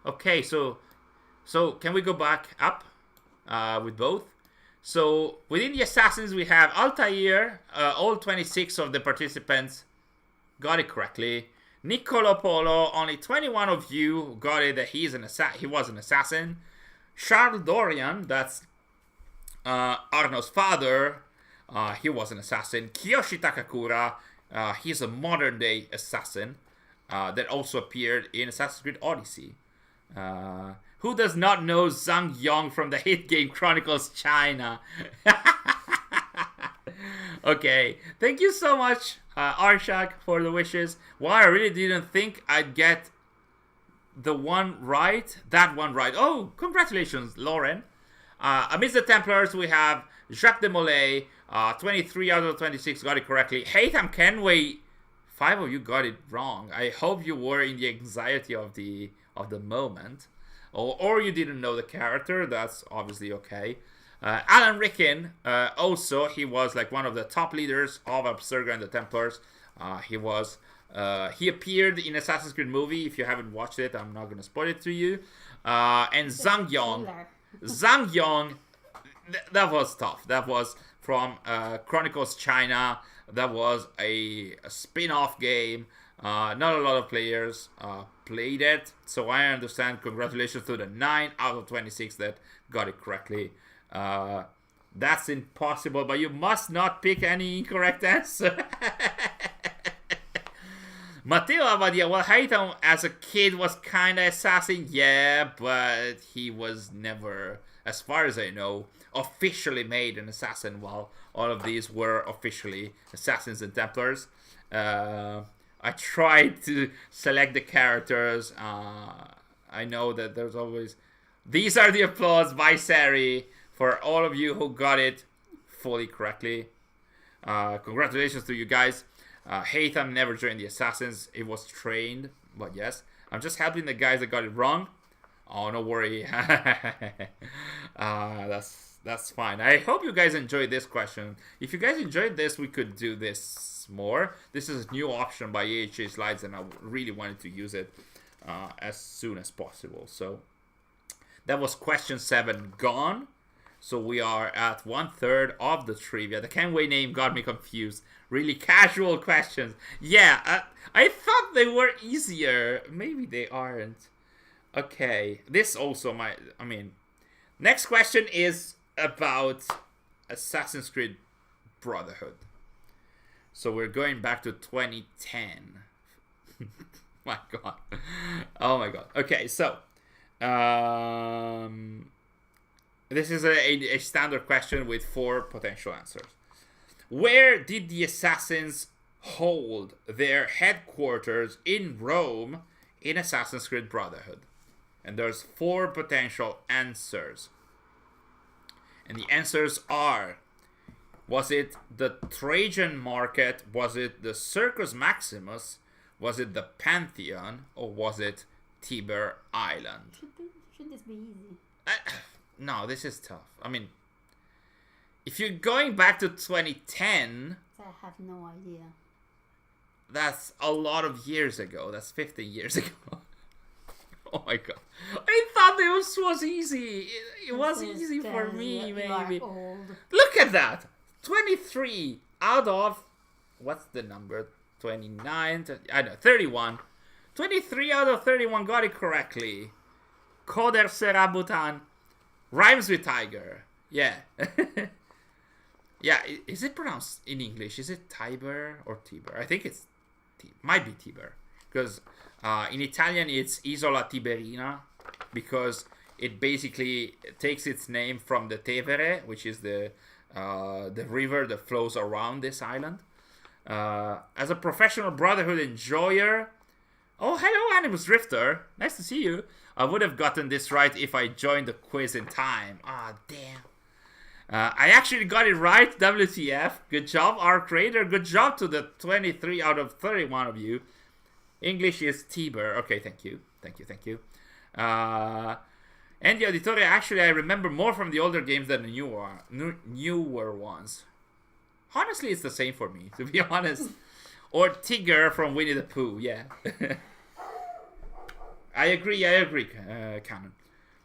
Okay, so can we go back up with both? So within the Assassins we have Altair. All 26 of the participants got it correctly. Niccolo Polo, only 21 of you got it that he was an assassin. Charles Dorian, that's Arno's father, he was an assassin. Kiyoshi Takakura, he's a modern day assassin that also appeared in Assassin's Creed Odyssey. Who does not know Zhang Yong from the hit game Chronicles China? Okay, thank you so much, Arshak, for the wishes. Wow, I really didn't think I'd get that one right. Oh, congratulations, Lauren. Amidst the Templars, we have Jacques de Molay. 23 out of 26 got it correctly. Haytham Kenway, 5 of you got it wrong. I hope you were in the anxiety of the moment, or you didn't know the character. That's obviously okay. Alan Ricken, also, he was like one of the top leaders of Abstergo and the Templars. He appeared in Assassin's Creed movie. If you haven't watched it, I'm not going to spoil it to you. And Zhang Yong, that was tough. That was from Chronicles China. That was a spin-off game. Not a lot of players played it, so I understand. Congratulations to the 9 out of 26 that got it correctly. That's impossible, but you must not pick any incorrect answer. Matteo Abadia, well, Haytham as a kid was kind of assassin, yeah, but he was never, as far as I know, officially made an assassin, while all of these were officially Assassins and Templars. I I tried to select the characters. I know that there's always... These are the applause by Sary for all of you who got it fully correctly. Congratulations to you guys. Haytham never joined the Assassins. It was trained, but yes. I'm just helping the guys that got it wrong. Oh, no worry. That's fine. I hope you guys enjoyed this question. If you guys enjoyed this, we could do this more. This is a new option by AHA Slides, and I really wanted to use it as soon as possible. So that was question 7 gone. So we are at 1/3 of the trivia. The Kenway name got me confused. Really casual questions. Yeah, I thought they were easier. Maybe they aren't. Okay, this also might... next question is about Assassin's Creed Brotherhood. So we're going back to 2010. My God. Oh my God. Okay, so... this is a standard question with 4 potential answers. Where did the Assassins hold their headquarters in Rome in Assassin's Creed Brotherhood? And there's 4 potential answers. And the answers are: was it the Trajan Market? Was it the Circus Maximus? Was it the Pantheon? Or was it Tiber Island? Should this be easy? No, this is tough. If you're going back to 2010... I have no idea. That's a lot of years ago. That's 15 years ago. Oh my God. I thought this was easy. It was easy for me, maybe. Old. Look at that. 23 out of... What's the number? 29? 31. 23 out of 31 got it correctly. Coder Serabutan rhymes with tiger. Yeah. Yeah, is it pronounced in English? Is it Tiber or Tiber? I think it's... might be Tiber. Because in Italian it's Isola Tiberina. Because it basically takes its name from the Tevere, which is the river that flows around this island. As a professional Brotherhood enjoyer... Oh, hello, Animus Drifter. Nice to see you. I would have gotten this right if I joined the quiz in time. Ah, damn. I actually got it right, WTF. Good job, our creator. Good job to the 23 out of 31 of you. English is Tiber. Okay, thank you. Thank you. And the Auditoria, actually, I remember more from the older games than the newer ones. Honestly, it's the same for me, to be honest. Or Tigger from Winnie the Pooh, yeah. I agree, Canon.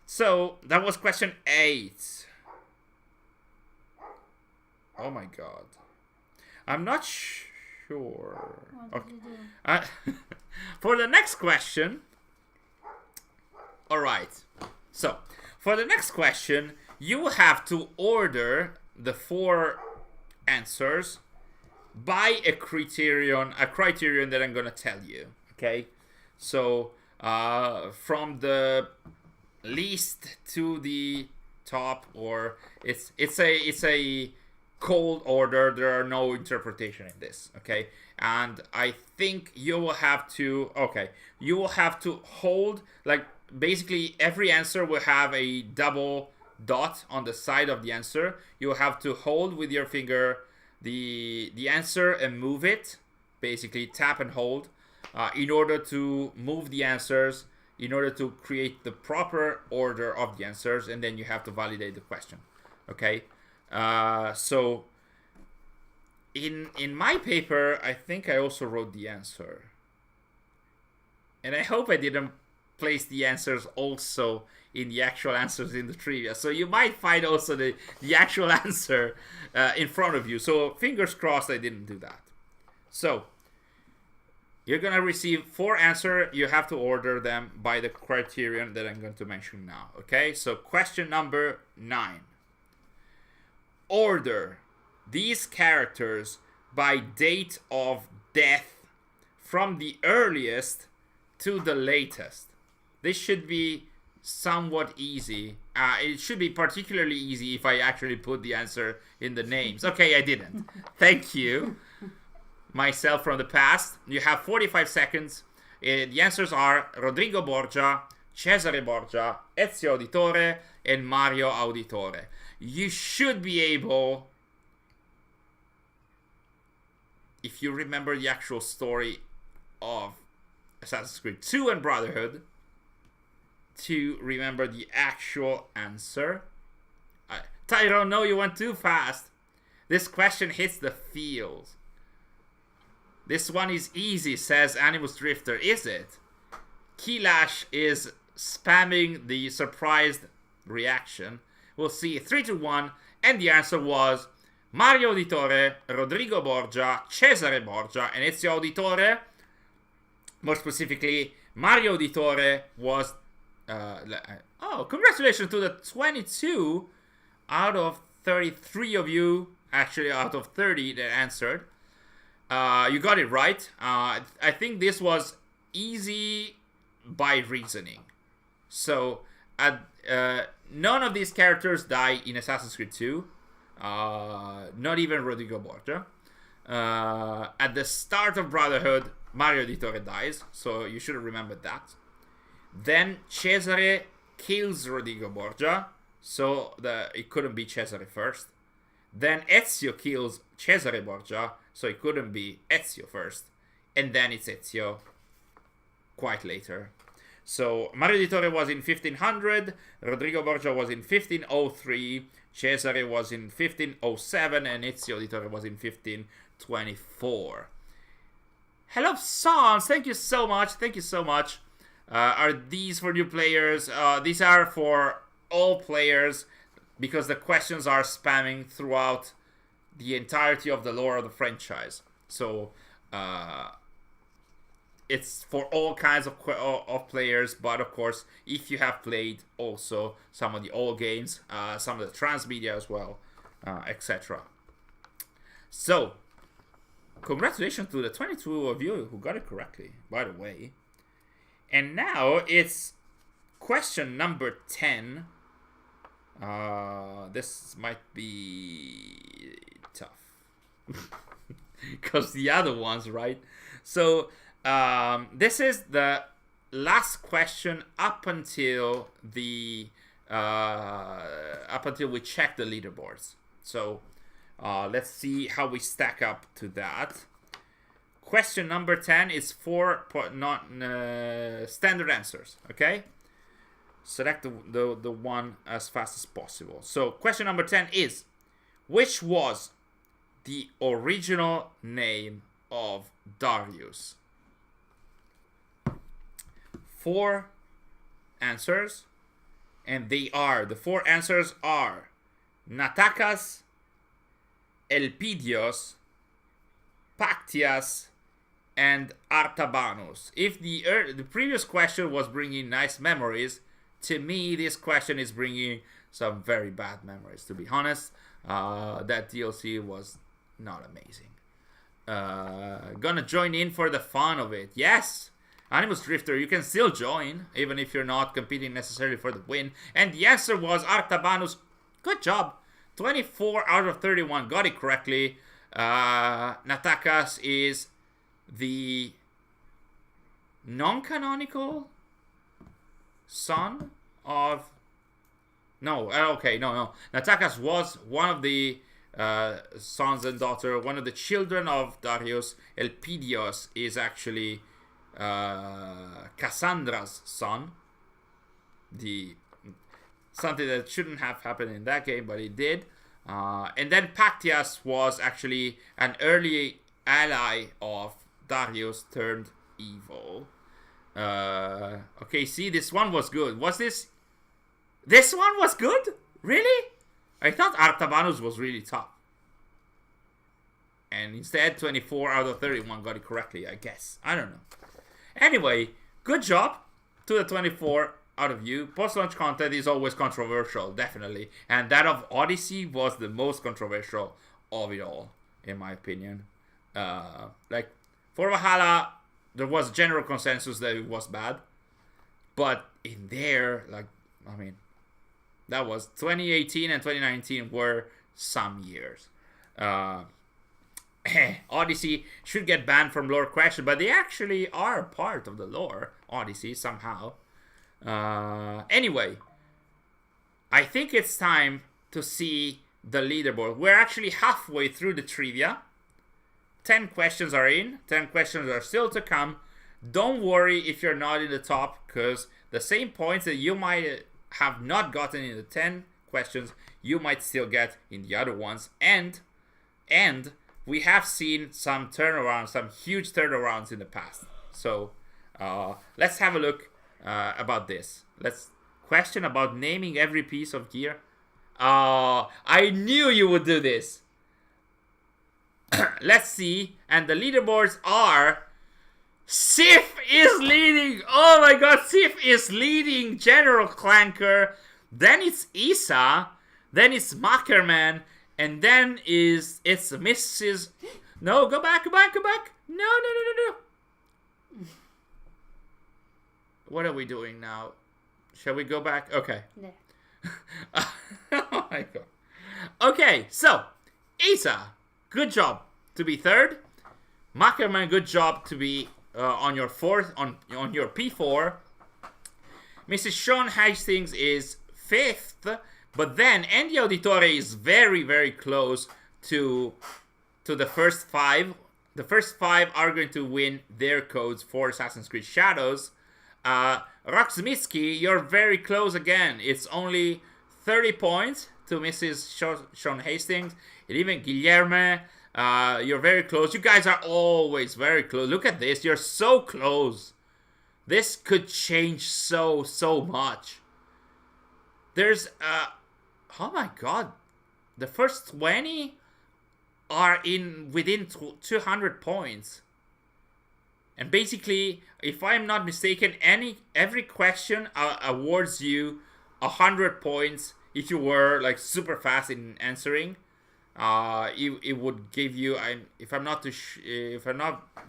So, that was question 8. Oh my God. I'm not sure. What did you do? For the next question... Alright. So, for the next question, you have to order the 4 answers by a criterion that I'm gonna tell you. Okay? So, from the least to the top, or it's a cold order. There are no interpretation in this. Okay? And I think you will have to hold, like, basically every answer will have a double dot on the side of the answer. You will have to hold with your finger the answer and move it, basically tap and hold, in order to move the answers, in order to create the proper order of the answers, and then you have to validate the question. Okay? So in my paper, I think I also wrote the answer, and I hope I didn't place the answers also in the actual answers in the trivia. So you might find also the actual answer in front of you. So fingers crossed I didn't do that. So you're going to receive 4 answers. You have to order them by the criterion that I'm going to mention now. Okay, so question number 9. Order these characters by date of death from the earliest to the latest. This should be somewhat easy. It should be particularly easy if I actually put the answer in the names. Okay, I didn't. Thank you. myself from the past. You have 45 seconds. The answers are Rodrigo Borgia, Cesare Borgia, Ezio Auditore, and Mario Auditore. You should be able, if you remember the actual story of Assassin's Creed 2 and Brotherhood, to remember the actual answer. Tyrone, no, you went too fast. This question hits the field. This one is easy, says Animus Drifter. Is it? Kilash is spamming the surprised reaction. We'll see. 3 to 1. And the answer was Mario Auditore, Rodrigo Borgia, Cesare Borgia, and Ezio Auditore. More specifically, Mario Auditore was... congratulations to the 22 out of 33 of you, actually out of 30 that answered. You got it right. I think this was easy by reasoning. So, none of these characters die in Assassin's Creed 2. Not even Rodrigo Borgia. At the start of Brotherhood, Mario Auditore dies, so you should have remembered that. Then Cesare kills Rodrigo Borgia, so it couldn't be Cesare first. Then Ezio kills Cesare Borgia, so it couldn't be Ezio first. And then it's Ezio quite later. So Mario Auditore was in 1500, Rodrigo Borgia was in 1503, Cesare was in 1507, and Ezio Auditore was in 1524. Hello, Sans! Thank you so much. Thank you so much. Are these for new players? These are for all players because the questions are spamming throughout the entirety of the lore of the franchise. So it's for all kinds of players, but of course, if you have played also some of the old games, some of the transmedia as well, etc. So, congratulations to the 22 of you who got it correctly, by the way. And now it's question number 10. This might be tough. Because the other ones, right? So, this is the last question up until we check the leaderboards. So, let's see how we stack up to that. Question number 10 is 4 standard answers, okay? Select the one as fast as possible. So question number 10 is, which was the original name of Darius? 4 answers, and the 4 answers are Natakas, Elpidios, Pactias, and Artabanus. If the previous question was bringing nice memories, to me this question is bringing some very bad memories, to be honest. That DLC was not amazing. Gonna join in for the fun of it. Yes, Animus Drifter, you can still join, even if you're not competing necessarily for the win. And the answer was Artabanus. Good job. 24 out of 31 got it correctly. Natakas is the non-canonical son of... No. Natakas was one of the sons and daughter, one of the children of Darius. Elpidios is actually Cassandra's son. Something that shouldn't have happened in that game, but it did. And then Pactias was actually an early ally of Darius turned evil. Okay, see, this one was good. Was this... This one was good? Really? I thought Artabanus was really tough. And instead, 24 out of 31 got it correctly, I guess. I don't know. Anyway, good job to the 24 out of you. Post-launch content is always controversial, definitely. And that of Odyssey was the most controversial of it all, in my opinion. Like, for Valhalla, there was general consensus that it was bad. But in there, like, I mean, that was 2018 and 2019 were some years. Odyssey should get banned from lore question, but they actually are part of the lore, Odyssey, somehow. Anyway, I think it's time to see the leaderboard. We're actually halfway through the trivia. 10 questions are in, 10 questions are still to come. Don't worry if you're not in the top, because the same points that you might have not gotten in the 10 questions, you might still get in the other ones. And we have seen some turnarounds, some huge turnarounds in the past. So let's have a look about this. Let's question about naming every piece of gear. I knew you would do this. Let's see. And the leaderboards are... Sif is leading. Oh my god, Sif is leading General Clanker. Then it's Isa. Then it's Mackerman. And then it's Mrs. No, go back. No. What are we doing now? Shall we go back? Okay. There. Oh my god. Okay, so Isa, good job to be third. Mackerman, good job to be on your fourth, on your P4. Mrs. Sean Hastings is fifth, but then Andy Auditore is very, very close to the first five. The first five are going to win their codes for Assassin's Creed Shadows. Roxmitsky, you're very close again. It's only 30 points to Mrs. Sean Hastings. And even Guillermo, you're very close. You guys are always very close. Look at this. You're so close. This could change so much. There's, oh my god. The first 20 are within 200 points. And basically, if I'm not mistaken, every question awards you 100 points if you were like super fast in answering. It would give you, if I'm not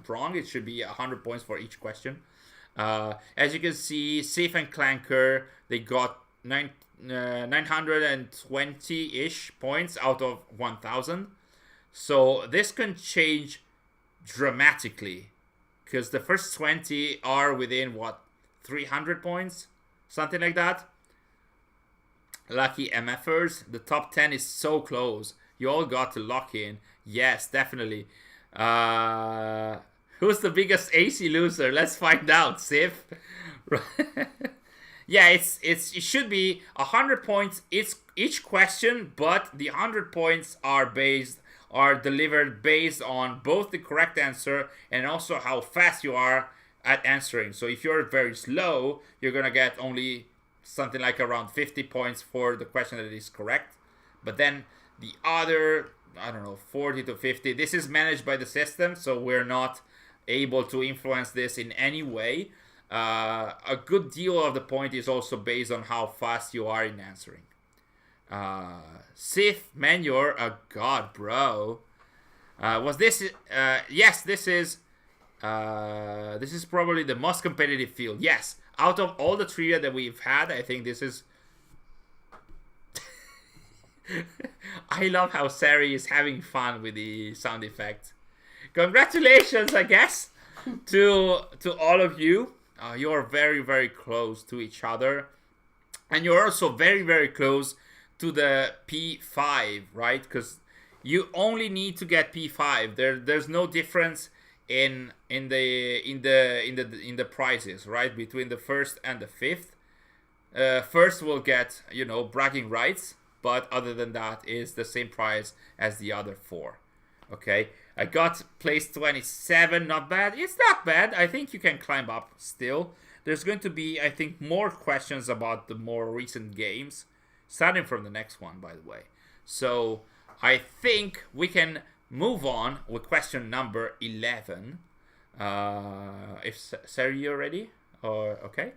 wrong, it should be 100 points for each question. As you can see, Safe and Clanker, they got 920-ish points out of 1,000. So this can change dramatically, because the first 20 are within, 300 points? Something like that. Lucky MFers. The top 10 is so close. You all got to lock in. Yes, definitely. Who's the biggest AC loser? Let's find out, Sif. Yeah, it should be 100 points each question, but the 100 points are delivered based on both the correct answer and also how fast you are at answering. So if you're very slow, you're gonna get only something like around 50 points for the question that is correct. But then the other, 40 to 50, this is managed by the system, so we're not able to influence this in any way. A good deal of the point is also based on how fast you are in answering. Sif, man, you're a god, bro. Was this? Yes, this is probably the most competitive field. Yes, out of all the trivia that we've had, I think this is. I love how Sary is having fun with the sound effect. Congratulations, I guess, to all of you. You are very, very close to each other, and you're also very, very close to the P5, right? Because you only need to get P5. There's no difference in the prizes, right? Between the first and the fifth. First will get bragging rights, but other than that is the same prize as the other four. Okay, I got place 27. Not bad. It's not bad. I think you can climb up still. There's going to be, I think, more questions about the more recent games, starting from the next one, by the way. So I think we can move on with question number 11. If Sary, you're ready? Or okay?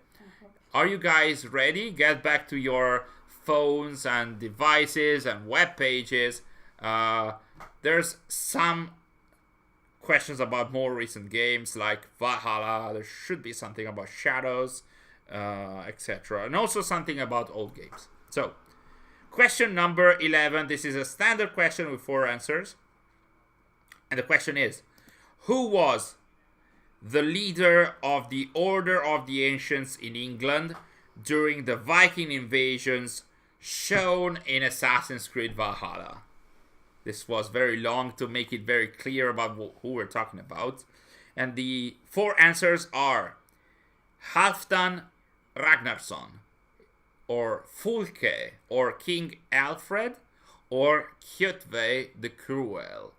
Are you guys ready? Get back to your phones and devices and web pages. There's some questions about more recent games like Valhalla. There should be something about Shadows, etc. And also something about old games. So, question number 11. This is a standard question with 4 answers. And the question is, who was the leader of the Order of the Ancients in England during the Viking invasions shown in Assassin's Creed Valhalla? This was very long to make it very clear about who we're talking about. And the 4 answers are Halfdan Ragnarsson, or Fulke, or King Alfred, or Kjotve the Cruel.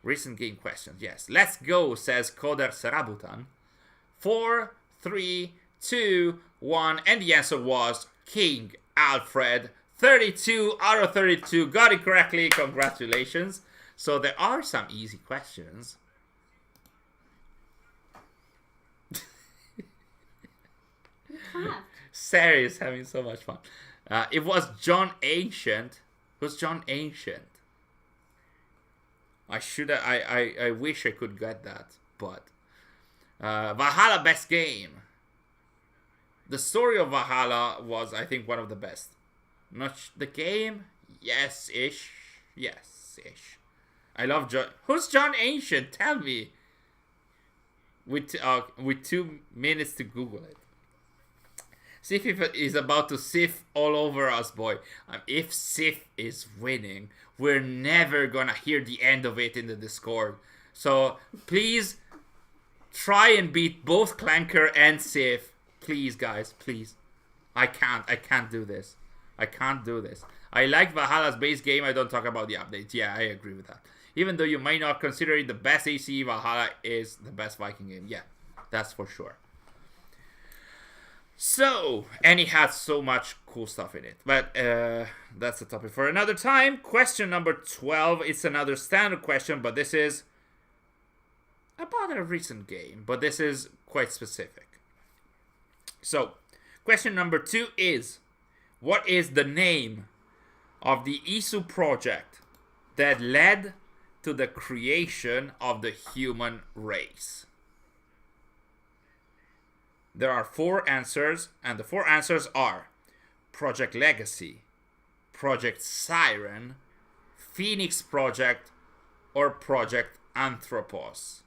Recent game questions, yes. Let's go, says Koder Serabutan. 4, 3, 2, 1, and the answer was King Alfred. 32 out of 32. Got it correctly. Congratulations. So there are some easy questions. Sary is having so much fun. It was John Ancient. Who's John Ancient? I wish I could get that, but Valhalla best game. The story of Valhalla was, I think, one of the best. Not the game, yes-ish. I love John. Who's John Ancient? Tell me. With 2 minutes to Google it. Sif is about to Sif all over us, boy. If Sif is winning, we're never gonna hear the end of it in the Discord. So please try and beat both Clanker and Sif. Please, guys, please. I can't do this. I can't do this. I like Valhalla's base game. I don't talk about the updates. Yeah, I agree with that. Even though you might not consider it the best ACE, Valhalla is the best Viking game. Yeah, that's for sure. So, and it has so much cool stuff in it. But that's a topic for another time. Question number 12. It's another standard question, but this is about a recent game. But this is quite specific. So, question number 2 is, what is the name of the ISU project that led to the creation of the human race? There are 4 answers, and the 4 answers are Project Legacy, Project Siren, Phoenix Project, or Project Anthropos.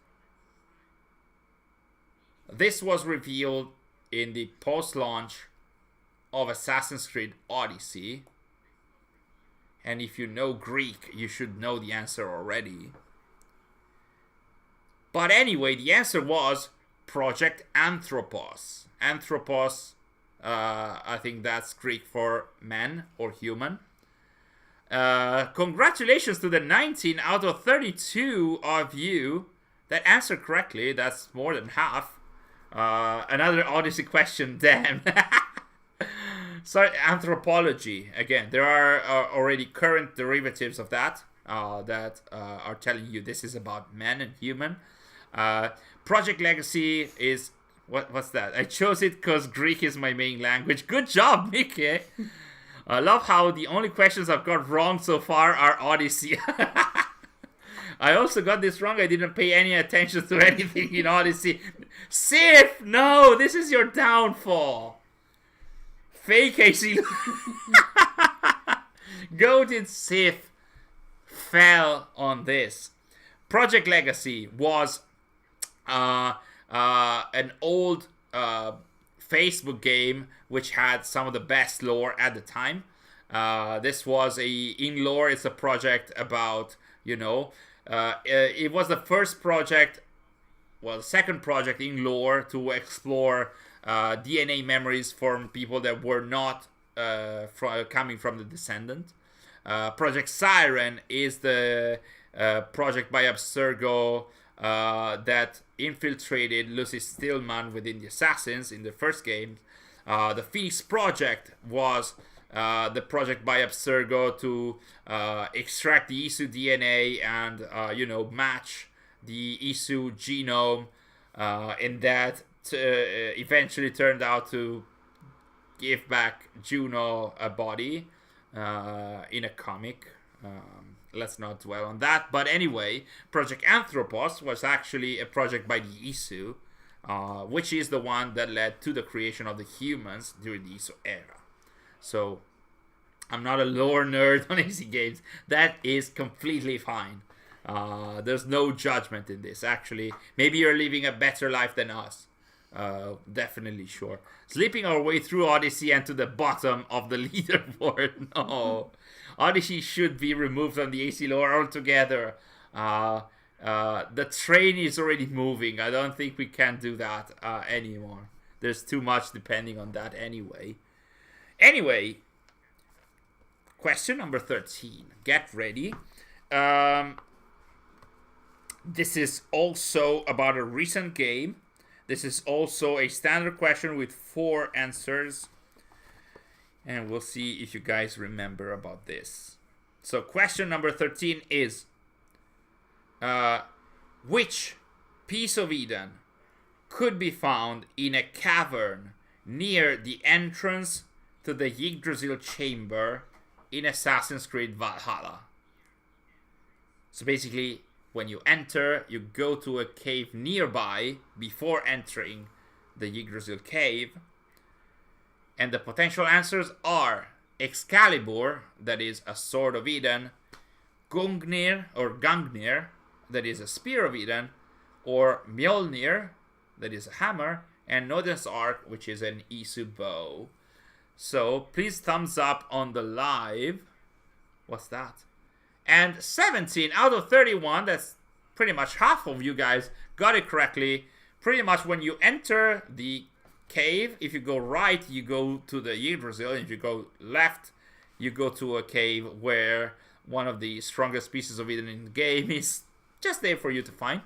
This was revealed in the post-launch of Assassin's Creed Odyssey. And if you know Greek, you should know the answer already. But anyway, the answer was Project Anthropos. Anthropos, I think that's Greek for man or human. Congratulations to the 19 out of 32 of you that answered correctly. That's more than half. Another Odyssey question, damn. So, anthropology. Again, there are already current derivatives of that that are telling you this is about man and human. Project Legacy is... What's that? I chose it because Greek is my main language. Good job, Mickey. I love how the only questions I've got wrong so far are Odyssey. I also got this wrong. I didn't pay any attention to anything in Odyssey. Sif, no, this is your downfall. Fake AC. Goated Sif fell on this. Project Legacy was an old Facebook game which had some of the best lore at the time. This was in lore. It's a project about, it was the first project, the second project in lore to explore DNA memories from people that were not coming from the descendant. Project Siren is the project by Abstergo that infiltrated Lucy Stillman within the Assassins in the first game. The Phoenix Project was the project by Abstergo to extract the Isu DNA and match the Isu genome, and that eventually turned out to give back Juno a body in a comic. Let's not dwell on that. But anyway, Project Anthropos was actually a project by the Isu, which is the one that led to the creation of the humans during the Isu era. So, I'm not a lore nerd on easy games. That is completely fine. There's no judgment in this, actually. Maybe you're living a better life than us. Definitely sure. Sleeping our way through Odyssey and to the bottom of the leaderboard. No. Odyssey should be removed from the AC lore altogether. The train is already moving. I don't think we can do that anymore. There's too much depending on that anyway. Anyway, question number 13. Get ready. This is also about a recent game. This is also a standard question with 4 answers. And we'll see if you guys remember about this. So question number 13 is, which piece of Eden could be found in a cavern near the entrance to the Yggdrasil chamber in Assassin's Creed Valhalla? So basically, when you enter, you go to a cave nearby before entering the Yggdrasil cave. And the potential answers are Excalibur, that is a sword of Eden, Gungnir, that is a spear of Eden, or Mjolnir, that is a hammer, and Nodens Arc, which is an Isu bow. So please thumbs up on the live. What's that? And 17 out of 31, that's pretty much half of you guys got it correctly. Pretty much when you enter the cave, if you go right, you go to the Yggdrasil. If you go left, you go to a cave where one of the strongest pieces of Eden in the game is just there for you to find.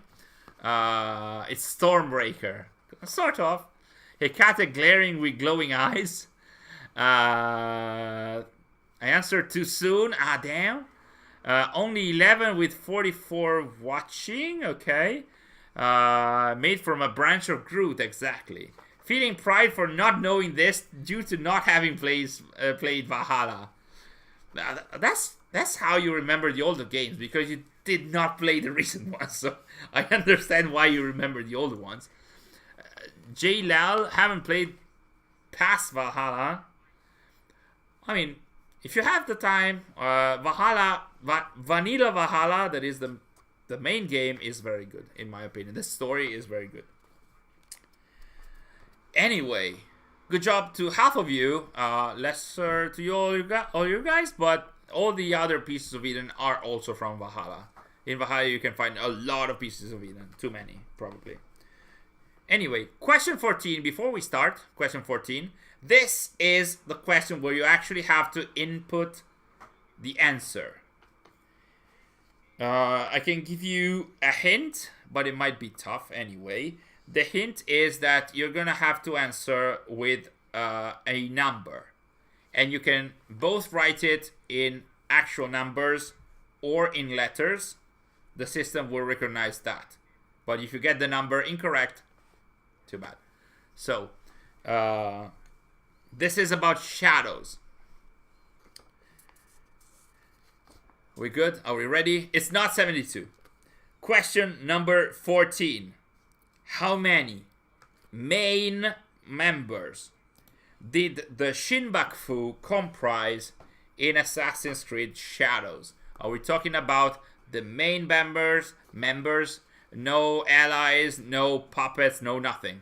It's Stormbreaker. Sort of. Hecate glaring with glowing eyes. I answered too soon. Ah, damn. Only 11 with 44 watching. Okay. Made from a branch of Groot, exactly. Feeling pride for not knowing this due to not having played Valhalla. That's how you remember the older games, because you did not play the recent ones. So I understand why you remember the older ones. J. Lal, haven't played past Valhalla. I mean, if you have the time, Vanilla Valhalla, that is the main game, is very good, in my opinion. The story is very good. Anyway, good job to half of you. Lesser to all you guys, but all the other pieces of Eden are also from Valhalla. In Valhalla, you can find a lot of pieces of Eden. Too many, probably. Anyway, question 14. Before we start, question 14. This is the question where you actually have to input the answer. I can give you a hint, but it might be tough anyway. The hint is that you're going to have to answer with a number. And you can both write it in actual numbers or in letters. The system will recognize that. But if you get the number incorrect, too bad. So, this is about shadows. We good? Are we ready? It's not 72. Question number 14. How many main members did the Shinbaku comprise in Assassin's Creed Shadows? Are we talking about the main members, no allies, no puppets, no nothing?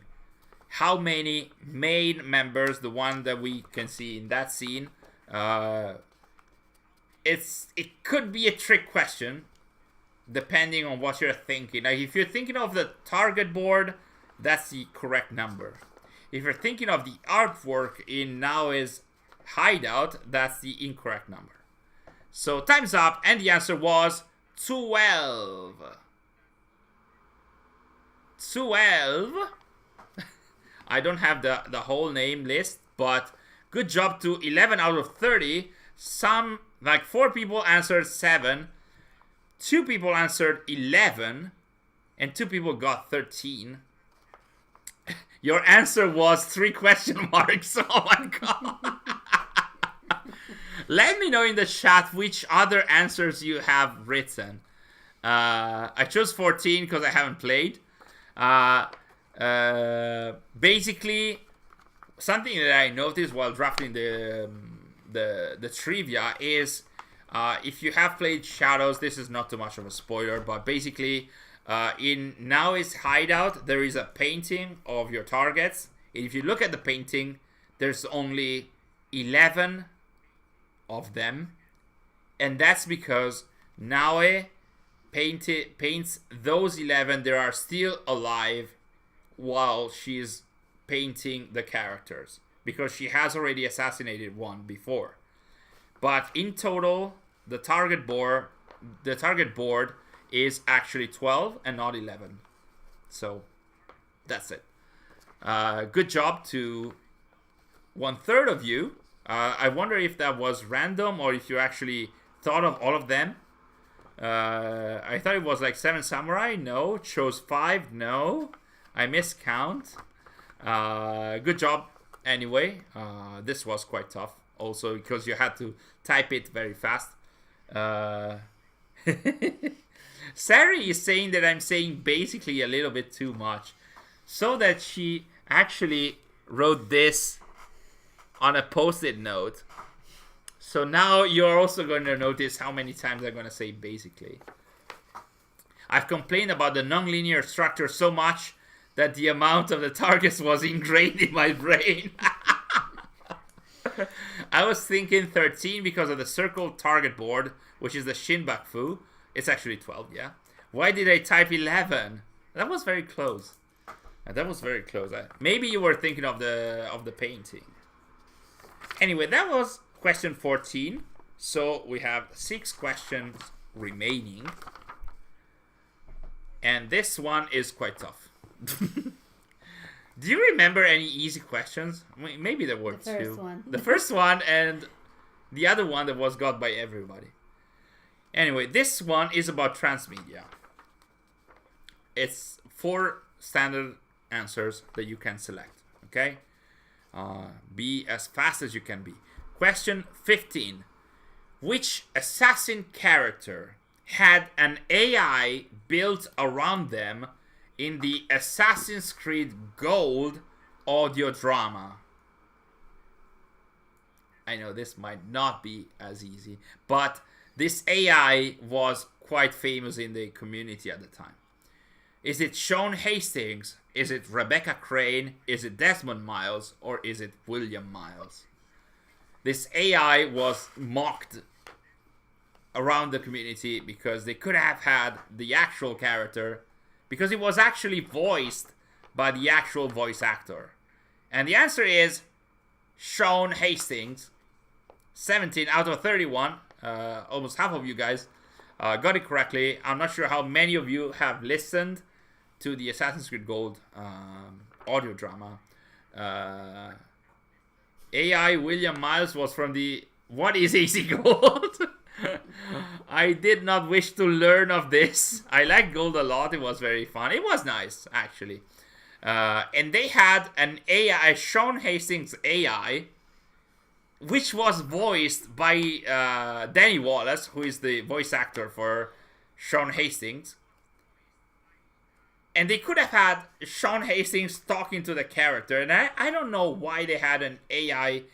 How many main members, the one that we can see in that scene? It could be a trick question, depending on what you're thinking. Like, if you're thinking of the target board, that's the correct number. If you're thinking of the artwork in Nao's hideout, that's the incorrect number. So time's up, and the answer was 12. 12. I don't have the whole name list, but good job to 11 out of 30. Some, like 4 people answered 7. 2 people answered 11. And 2 people got 13. Your answer was 3 question marks. Oh my god. Let me know in the chat which other answers you have written. I chose 14 because I haven't played. Basically, something that I noticed while drafting the trivia is If you have played Shadows, this is not too much of a spoiler, but basically, in Naoi's hideout, there is a painting of your targets. If you look at the painting, there's only 11 of them, and that's because Naoi paints those 11 that are still alive while she's painting the characters, because she has already assassinated one before. But in total, the target board is actually 12 and not 11. So that's it. Good job to 1/3 of you. I wonder if that was random or if you actually thought of all of them. I thought it was like 7 Samurai. No. Chose 5. No. I miscount. Good job anyway. This was quite tough. Also because you had to type it very fast. Sary is saying that I'm saying basically a little bit too much. So that she actually wrote this on a post-it note. So now you're also going to notice how many times I'm going to say basically. I've complained about the non-linear structure so much that the amount of the targets was ingrained in my brain. I was thinking 13 because of the circle target board, which is the Shinbaku. It's actually 12, yeah. Why did I type 11? That was very close. That was very close. Maybe you were thinking of the painting. Anyway, that was question 14. So we have 6 questions remaining. And this one is quite tough. Do you remember any easy questions? Maybe there were The first one. The first one and the other one that was got by everybody. Anyway, this one is about transmedia. It's 4 standard answers that you can select. Okay? Be as fast as you can be. Question 15. Which assassin character had an AI built around them in the Assassin's Creed Gold audio drama? I know this might not be as easy, but this AI was quite famous in the community at the time. Is it Sean Hastings? Is it Rebecca Crane? Is it Desmond Miles? Or is it William Miles? This AI was mocked around the community because they could have had the actual character, because it was actually voiced by the actual voice actor. And the answer is Sean Hastings. 17 out of 31. Almost half of you guys got it correctly. I'm not sure how many of you have listened to the Assassin's Creed Gold audio drama. AI William Miles was from the What is AC Gold? I did not wish to learn of this. I liked Gold a lot. It was very fun. It was nice, actually. And they had an AI, Sean Hastings AI, which was voiced by Danny Wallace, who is the voice actor for Sean Hastings. And they could have had Sean Hastings talking to the character. And I don't know why they had an AI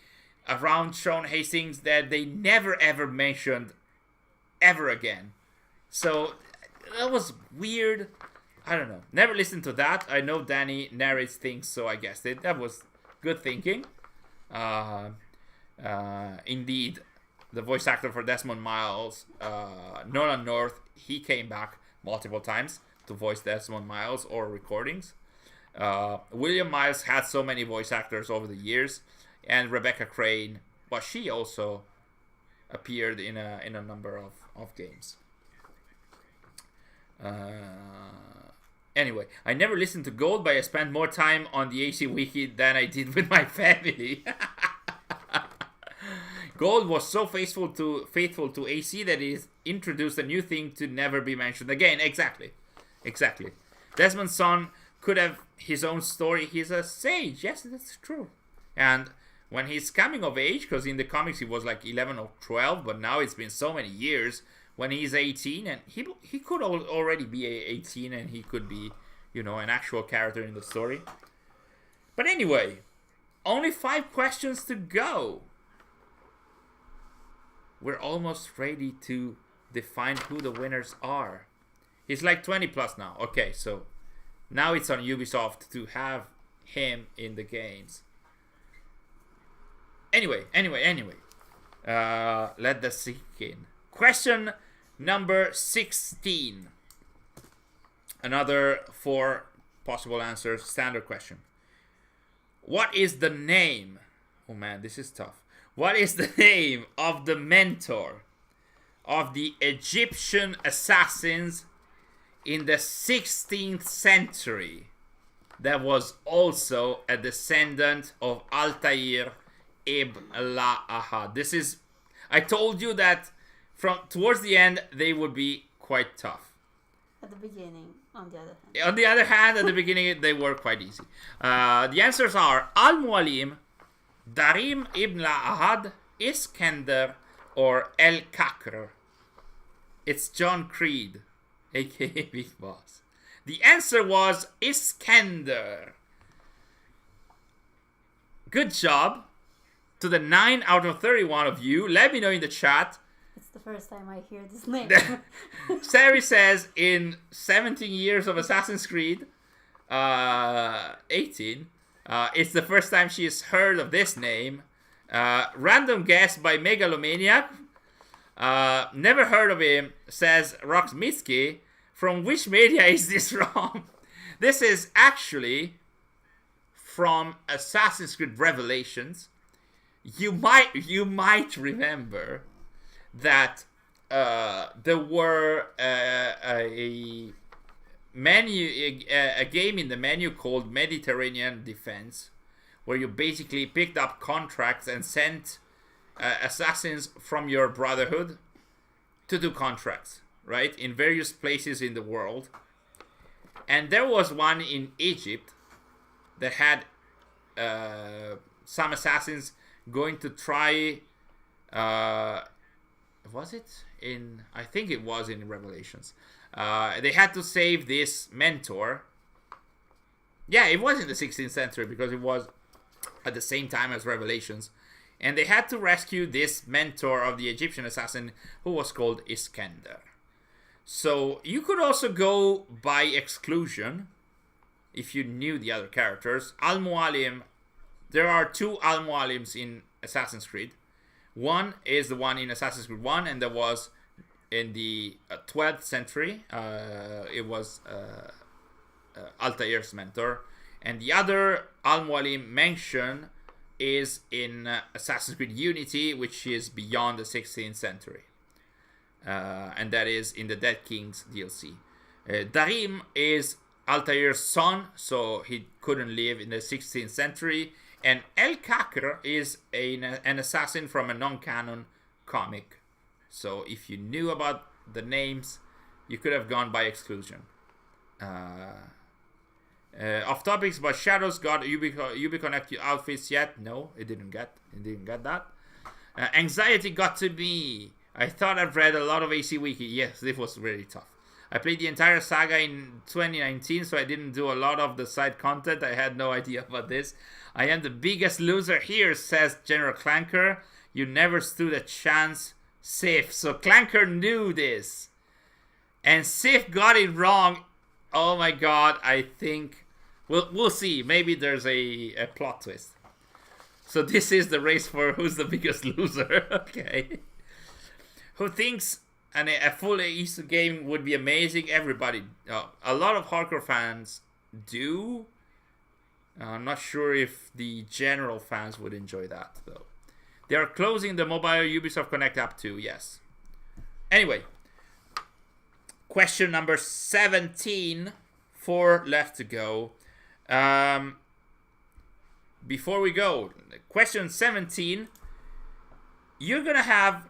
around Sean Hastings that they never ever mentioned ever again. So that was weird. I don't know. Never listened to that. I know Danny narrates things, so I guessed it. That was good thinking. Indeed, the voice actor for Desmond Miles, Nolan North, he came back multiple times to voice Desmond Miles or recordings. William Miles had so many voice actors over the years, and Rebecca Crane, but she also appeared in a number of games. Anyway, I never listened to Gold, but I spent more time on the AC Wiki than I did with my family. Gold was so faithful to AC that it introduced a new thing to never be mentioned again. Exactly. Desmond's son could have his own story. He's a sage. Yes, that's true. And when he's coming of age, because in the comics he was like 11 or 12, but now it's been so many years, when he's 18, and he could already be 18, and he could be, an actual character in the story. But anyway, only 5 questions to go. we're almost ready to define who the winners are. He's like 20 plus now. Okay, so now it's on Ubisoft to have him in the games. Anyway. Let the sink in. Question number 16. Another 4 possible answers. Standard question. What is the name? Oh man, this is tough. What is the name of the mentor of the Egyptian assassins in the 16th century that was also a descendant of Altair ibn Lahad? This is, I told you that from towards the end they would be quite tough. At the beginning, on the other hand. On the other hand, at the beginning they were quite easy. The answers are Al-Mualim, Darim ibn Lahad, Iskandar, or El Kakr. It's John Creed, aka Big Boss. The answer was Iskandar. Good job to the 9 out of 31 of you. Let me know in the chat. It's the first time I hear this name. Sary says in 17 years of Assassin's Creed, 18, it's the first time she has heard of this name. Random guess by Megalomaniac. Never heard of him, says Roxmitsky. From which media is this from? This is actually from Assassin's Creed Revelations. You might remember that there were a game in the menu called Mediterranean Defense, where you basically picked up contracts and sent assassins from your brotherhood to do contracts, right, in various places in the world. And there was one in Egypt that had some assassins going to try, was it in, I think it was in Revelations. They had to save this mentor. Yeah, it was in the 16th century because it was at the same time as Revelations. And they had to rescue this mentor of the Egyptian assassin who was called Iskandar. So you could also go by exclusion if you knew the other characters. Al-Mualim, there are 2 Al-Mualims in Assassin's Creed. One is the one in Assassin's Creed 1, and there was in the 12th century. It was Altair's mentor. And the other Al-Mualim mentioned is in Assassin's Creed Unity, which is beyond the 16th century. And that is in the Dead Kings DLC. Darim is Altair's son, so he couldn't live in the 16th century. And El Kakr is an assassin from a non-canon comic. So if you knew about the names, you could have gone by exclusion. Off topics, but Shadows got Ubi-Connect outfits yet? No, it didn't get that. Anxiety got to me. I thought I've read a lot of AC Wiki. Yes, it was really tough. I played the entire saga in 2019, so I didn't do a lot of the side content. I had no idea about this. I am the biggest loser here, says General Clanker. You never stood a chance, Sif. So Clanker knew this. And Sif got it wrong. Oh my god, I think... We'll see. Maybe there's a plot twist. So this is the race for who's the biggest loser. Okay. Who thinks a full Easter game would be amazing? Everybody. A lot of hardcore fans do. I'm not sure if the general fans would enjoy that, though. They are closing the mobile Ubisoft Connect app too, yes. Anyway. Question number 17. 4 left to go. Before we go, question 17. You're going to have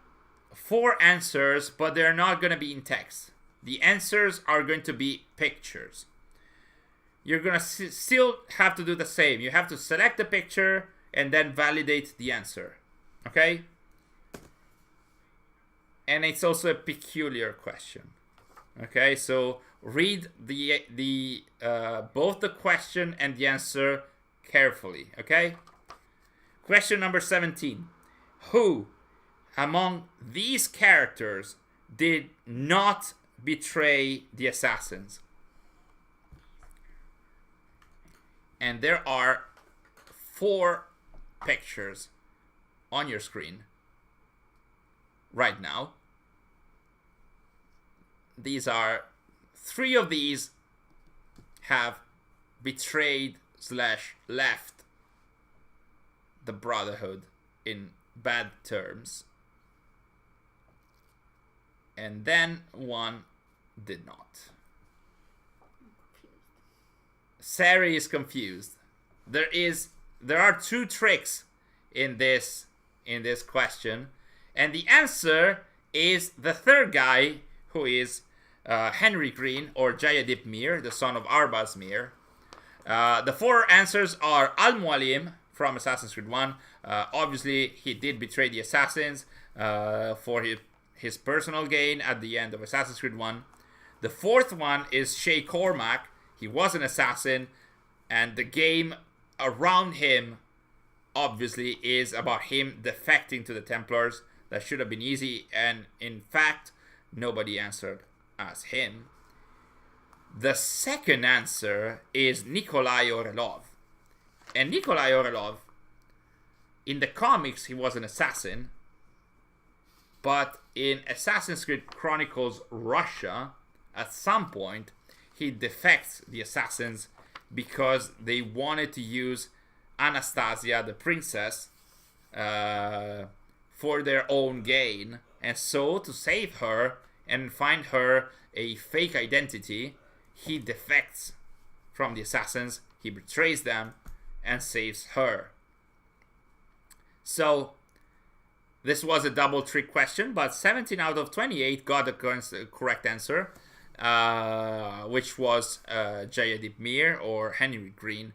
4 answers, but they're not going to be in text. The answers are going to be pictures. You're going to still have to do the same. You have to select the picture and then validate the answer. Okay? And it's also a peculiar question. Okay, so read the both the question and the answer carefully. Okay? Question number 17. Who among these characters did not betray the assassins? And there are 4 pictures on your screen right now. These are 3 of these have betrayed / left the Brotherhood in bad terms, and then 1 did not. Sary is confused. There are 2 tricks in this question, and the answer is the third guy, who is Henry Green, or Jayadip Mir, the son of Arbaz Mir. The 4 answers are Al-Mualim from Assassin's Creed 1. Obviously, he did betray the assassins for his personal gain at the end of Assassin's Creed 1. The 4th one is Shay Cormac. He was an assassin, and the game around him obviously is about him defecting to the Templars. That should have been easy, and in fact, nobody answered as him. The second answer is Nikolai Orelov. And Nikolai Orelov, in the comics, he was an assassin, but in Assassin's Creed Chronicles Russia, at some point, he defects the assassins because they wanted to use Anastasia, the princess, for their own gain. And so, to save her and find her a fake identity, he defects from the assassins, he betrays them, and saves her. So, this was a double trick question, but 17 out of 28 got the correct answer, which was Jayadip Mir or Henry Green.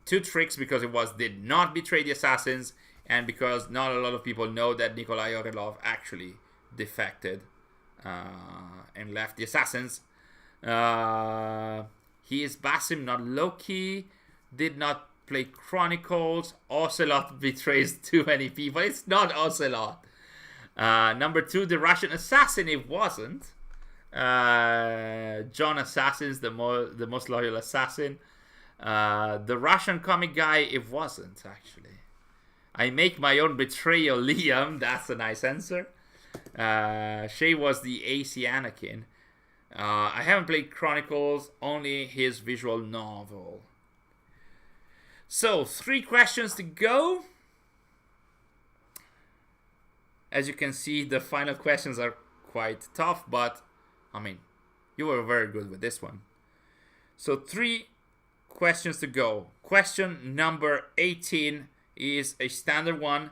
2 tricks because it was did not betray the assassins, and because not a lot of people know that Nikolai Orelov actually defected and left the assassins. He is Basim, not Loki. Did not play Chronicles. Ocelot betrays too many people. It's not Ocelot. Number 2, the Russian assassin. It wasn't. John Assassin's the most loyal assassin. The Russian comic guy. It wasn't, actually. I make my own betrayal, Liam. That's a nice answer. Shay was the AC Anakin. I haven't played Chronicles, only his visual novel. So, 3 questions to go. As you can see, the final questions are quite tough, but, I mean, you were very good with this one. So, 3 questions to go. Question number 18 is a standard one.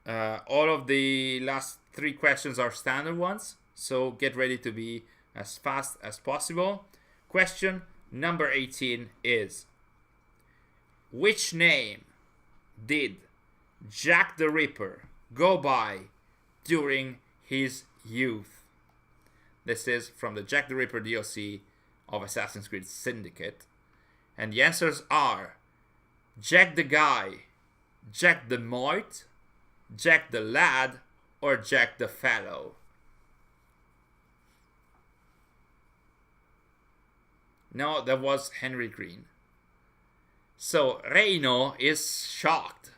All of the last 3 questions are standard ones, so get ready to be as fast as possible. Question number 18 is: which name did Jack the Ripper go by during his youth? This is from the Jack the Ripper DLC of Assassin's Creed Syndicate. And the answers are Jack the Guy, Jack the Moit, Jack the Lad, or Jack the Fellow. No, that was Henry Green. So, Reino is shocked.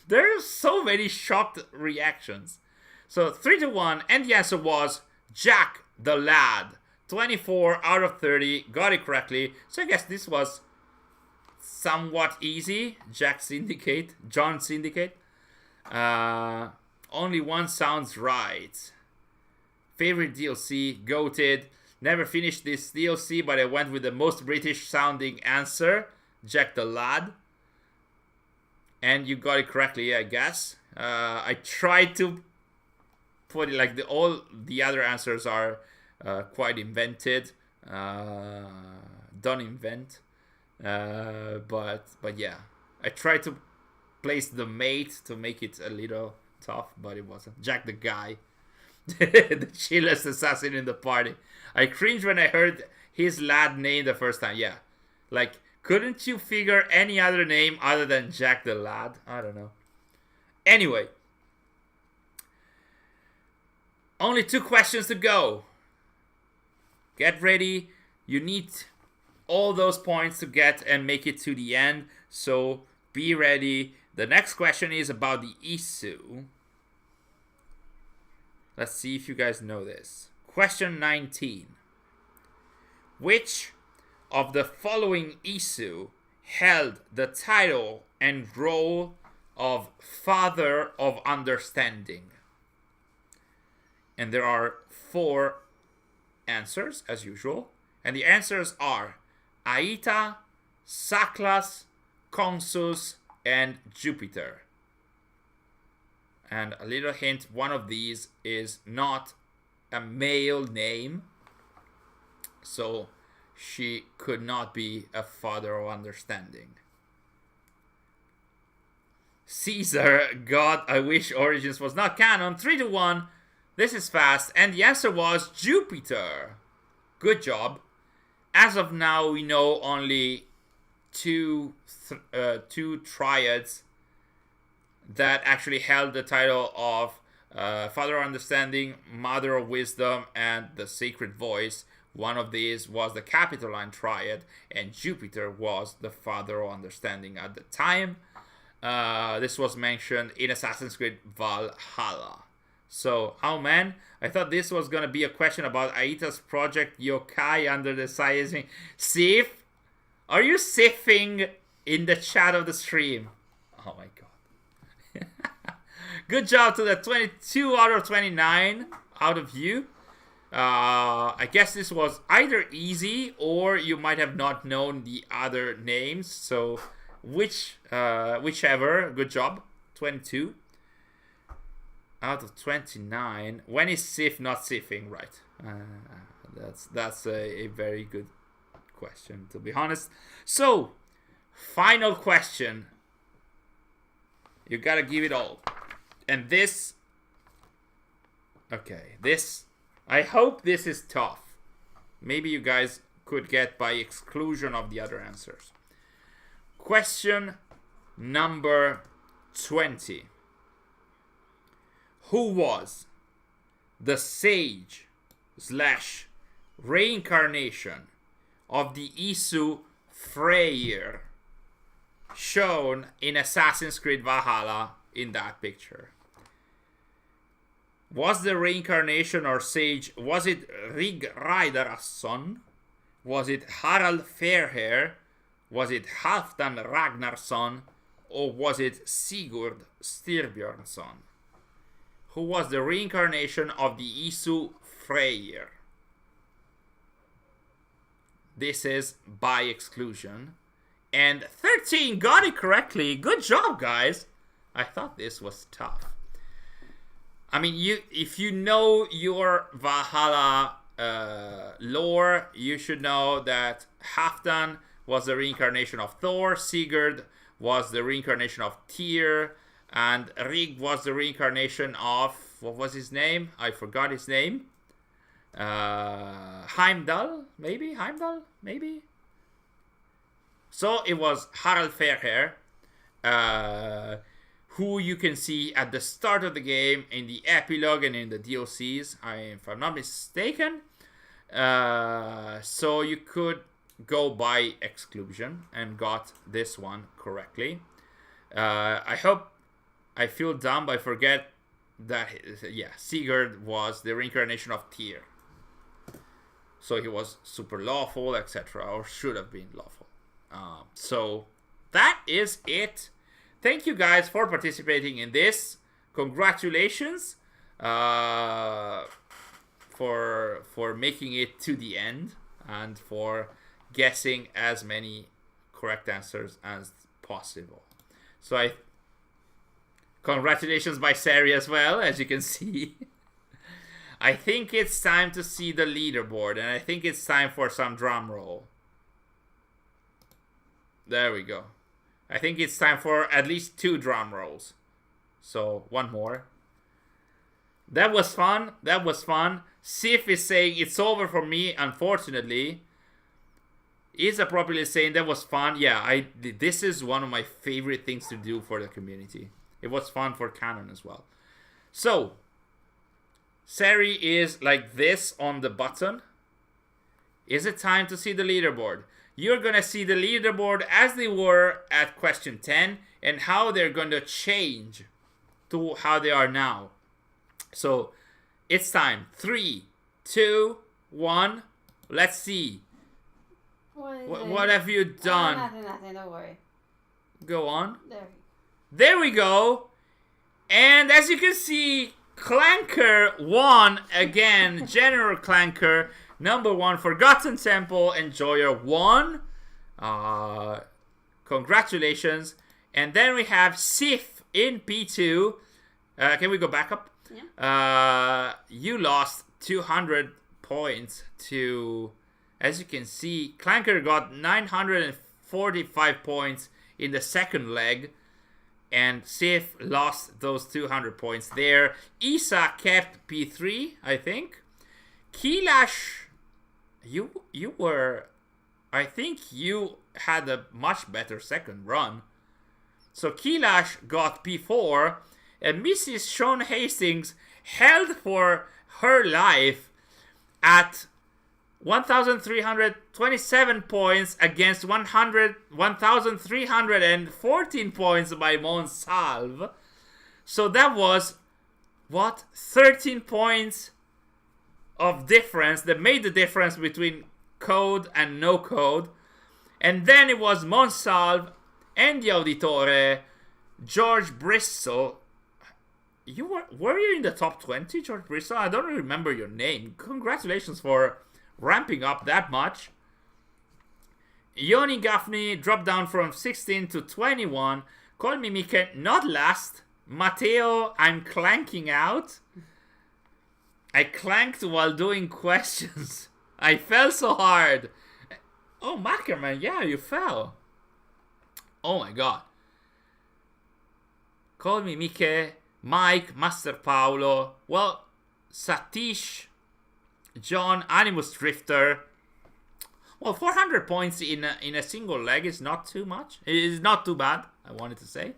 There's so many shocked reactions. So, 3-1, and the answer was Jack the Lad. 24 out of 30 got it correctly. So, I guess this was somewhat easy. Jack Syndicate, John Syndicate. Only one sounds right. Favorite DLC, goated. Never finished this DLC, but I went with the most British sounding answer, Jack the Lad. And you got it correctly, I guess. I tried to put it like all the other answers are quite invented. Don't invent. But yeah, I tried to place the mate to make it a little tough, but it wasn't. Jack the Guy. The chillest assassin in the party. I cringed when I heard his lad name the first time. Yeah. Like, couldn't you figure any other name other than Jack the Lad? I don't know. Anyway, Only 2 questions to go. Get ready. You need all those points to get and make it to the end. So be ready. The next question is about the Isu. Let's see if you guys know this. Question 19. Which of the following Isu held the title and role of Father of Understanding? And there are 4 answers, as usual. And the answers are Aita, Saklas, Consus, and Jupiter. And a little hint, one of these is not a male name. So she could not be a Father of Understanding. Caesar, God, I wish Origins was not canon. 3-1. This is fast. And the answer was Jupiter. Good job. As of now, we know only two triads that actually held the title of Father of Understanding, Mother of Wisdom, and the Sacred Voice. One of these was the Capitoline Triad, and Jupiter was the Father of Understanding at the time. This was mentioned in Assassin's Creed Valhalla. So, oh man, I thought this was gonna be a question about Aita's project Yokai under the sizing. Sif? Are you siffing in the chat of the stream? Oh my god. Good job to the 22 out of 29 out of you. I guess this was either easy or you might have not known the other names. So, whichever. Good job. 22 out of 29. When is Sif not siffing? Right. That's a very good question, to be honest. So, final question. You gotta give it all. And this... Okay, this... I hope this is tough. Maybe you guys could get by exclusion of the other answers. Question number 20. Who was the sage / reincarnation of the Isu Freyr shown in Assassin's Creed Valhalla in that picture? Was the reincarnation or sage, was it Rig Raidarasson? Was it Harald Fairhair? Was it Halfdan Ragnarsson? Or was it Sigurd Styrbjörnsson? Who was the reincarnation of the Isu Freyr? This is by exclusion. And 13 got it correctly. Good job, guys. I thought this was tough. I mean, if you know your Valhalla lore, you should know that Halfdan was the reincarnation of Thor, Sigurd was the reincarnation of Tyr, and Rig was the reincarnation of, what was his name? I forgot his name. Heimdall, maybe? So it was Harald Fairhair, who you can see at the start of the game, in the epilogue and in the DLCs, if I'm not mistaken. So you could go by exclusion and got this one correctly. I feel dumb, I forget that, Sigurd was the reincarnation of Tyr. So he was super lawful, etc., or should have been lawful. So that is it. Thank you guys for participating in this. Congratulations for making it to the end and for guessing as many correct answers as possible. So congratulations by Sary as well, as you can see. I think it's time to see the leaderboard, and I think it's time for some drum roll. There we go. I think it's time for at least 2 drum rolls. So, one more. That was fun. Sif is saying it's over for me, unfortunately. Is appropriately saying that was fun. Yeah, this is one of my favorite things to do for the community. It was fun for Canon as well. So, Sary is like this on the button. Is it time to see the leaderboard? You're gonna see the leaderboard as they were at question 10 and how they're gonna change to how they are now. So it's time. 3, 2, 1. Let's see. What have you done? Nothing, don't worry. Go on. There. We go. And as you can see, Clanker won again. General Clanker, number 1. Forgotten Temple Enjoyer won. Congratulations. And then we have Sif in P2. Can we go back up? Yeah. You lost 200 points to, as you can see, Clanker got 945 points in the second leg, and Sif lost those 200 points there. Isa kept P3, I think. Kilash, you were, I think you had a much better second run. So Kilash got P4, and Mrs. Sean Hastings held for her life at 1,327 points against 1,314 points by Monsalve. So that was, 13 points of difference that made the difference between code and no code. And then it was Monsalve and the Auditore, George Bristol. Were you in the top 20, George Bristol? I don't remember your name. Congratulations for ramping up that much. Yoni Gaffney dropped down from 16 to 21. Call me Mike, not last. Matteo, I'm clanking out. I clanked while doing questions. I fell so hard. Oh, Mackerman, yeah, you fell. Oh my god. Call me Mike, Mike, Master Paolo. Well, Satish, John, Animus Drifter. Well, 400 points in a single leg is not too much. It is not too bad, I wanted to say.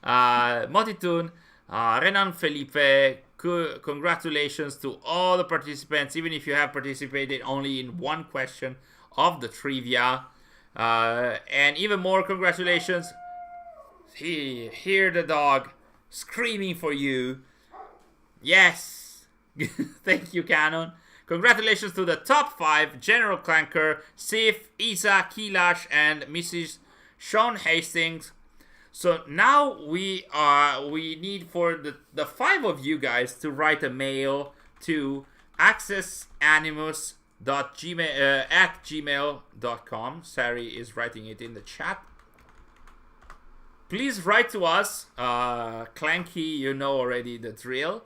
Motitun, Renan Felipe, congratulations to all the participants, even if you have participated only in one question of the trivia. And even more congratulations. Hear the dog screaming for you. Yes. Thank you, Canon. Congratulations to the top 5, General Clanker, Sif, Isa, Kilash, and Mrs. Sean Hastings. So now we need for the 5 of you guys to write a mail to accessanimus.gmail.com. Sary is writing it in the chat. Please write to us. Clanky, you know already the drill.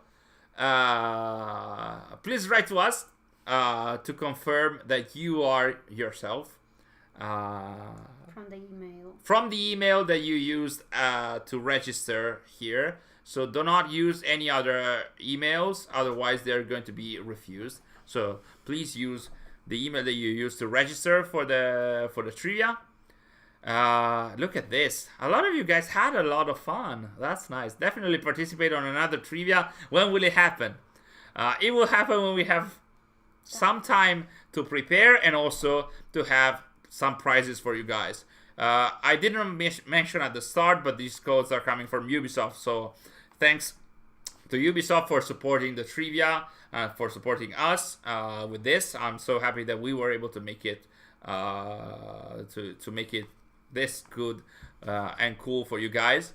Please write to us to confirm that you are yourself. From the email that you used to register here. So do not use any other emails, otherwise they're going to be refused. So please use the email that you used to register for the trivia. Look at this. A lot of you guys had a lot of fun. That's nice. Definitely participate on another trivia. When will it happen? It will happen when we have some time to prepare and also to have some prizes for you guys. I didn't mention at the start, but these codes are coming from Ubisoft. So thanks to Ubisoft for supporting the trivia, for supporting us with this. I'm so happy that we were able to make it to make it this good and cool for you guys.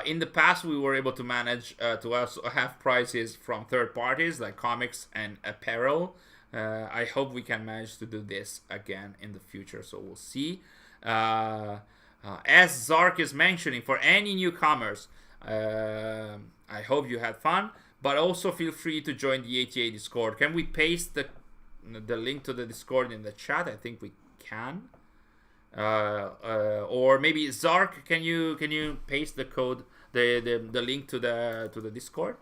In the past, we were able to manage to also have prizes from third parties like comics and apparel. I hope we can manage to do this again in the future, so we'll see. As Zark is mentioning, for any newcomers, I hope you had fun, but also feel free to join the ATA Discord. Can we paste the link to the Discord in the chat? I think we can. Or maybe Zark, can you paste the code, the link to the Discord?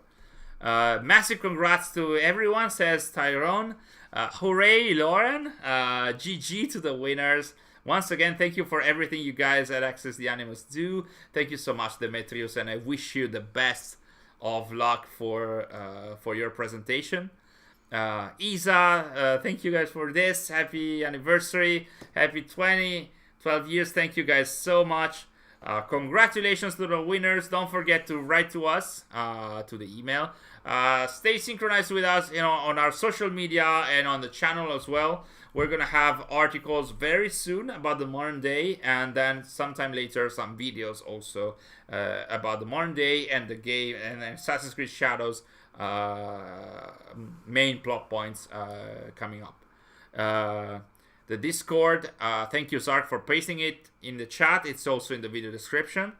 Massive congrats to everyone, says Tyrone. Hooray, Lauren. GG to the winners. Once again, thank you for everything you guys at Access The Animus do. Thank you so much, Demetrius, and I wish you the best of luck for your presentation. Isa, thank you guys for this. Happy anniversary. Happy 12 years. Thank you guys so much. Congratulations to the winners. Don't forget to write to us to the email. Stay synchronized with us, on our social media and on the channel as well. We're gonna have articles very soon about the modern day, and then sometime later some videos also about the modern day and the game and Assassin's Creed Shadows main plot points coming up. The Discord, thank you, Zark, for pasting it in the chat. It's also in the video description.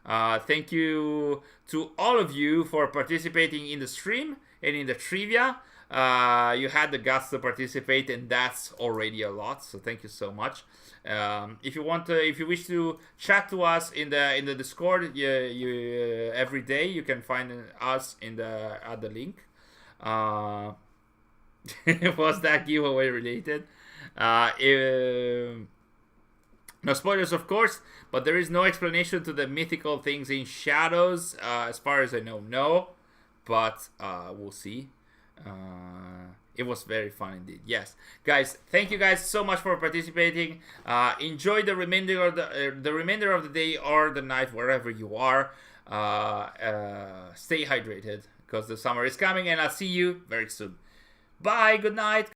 Thank you to all of you for participating in the stream and in the trivia. You had the guts to participate, and that's already a lot. So thank you so much. If you wish to chat to us in the Discord, every day you can find us at the link. Was that giveaway related? No spoilers, of course, but there is no explanation to the mythical things in Shadows, as far as I know. No, but we'll see. It was very fun indeed. Yes, guys, thank you guys so much for participating. Enjoy the remainder of the day or the night, wherever you are. Stay hydrated because the summer is coming, and I'll see you very soon. Bye. Good night.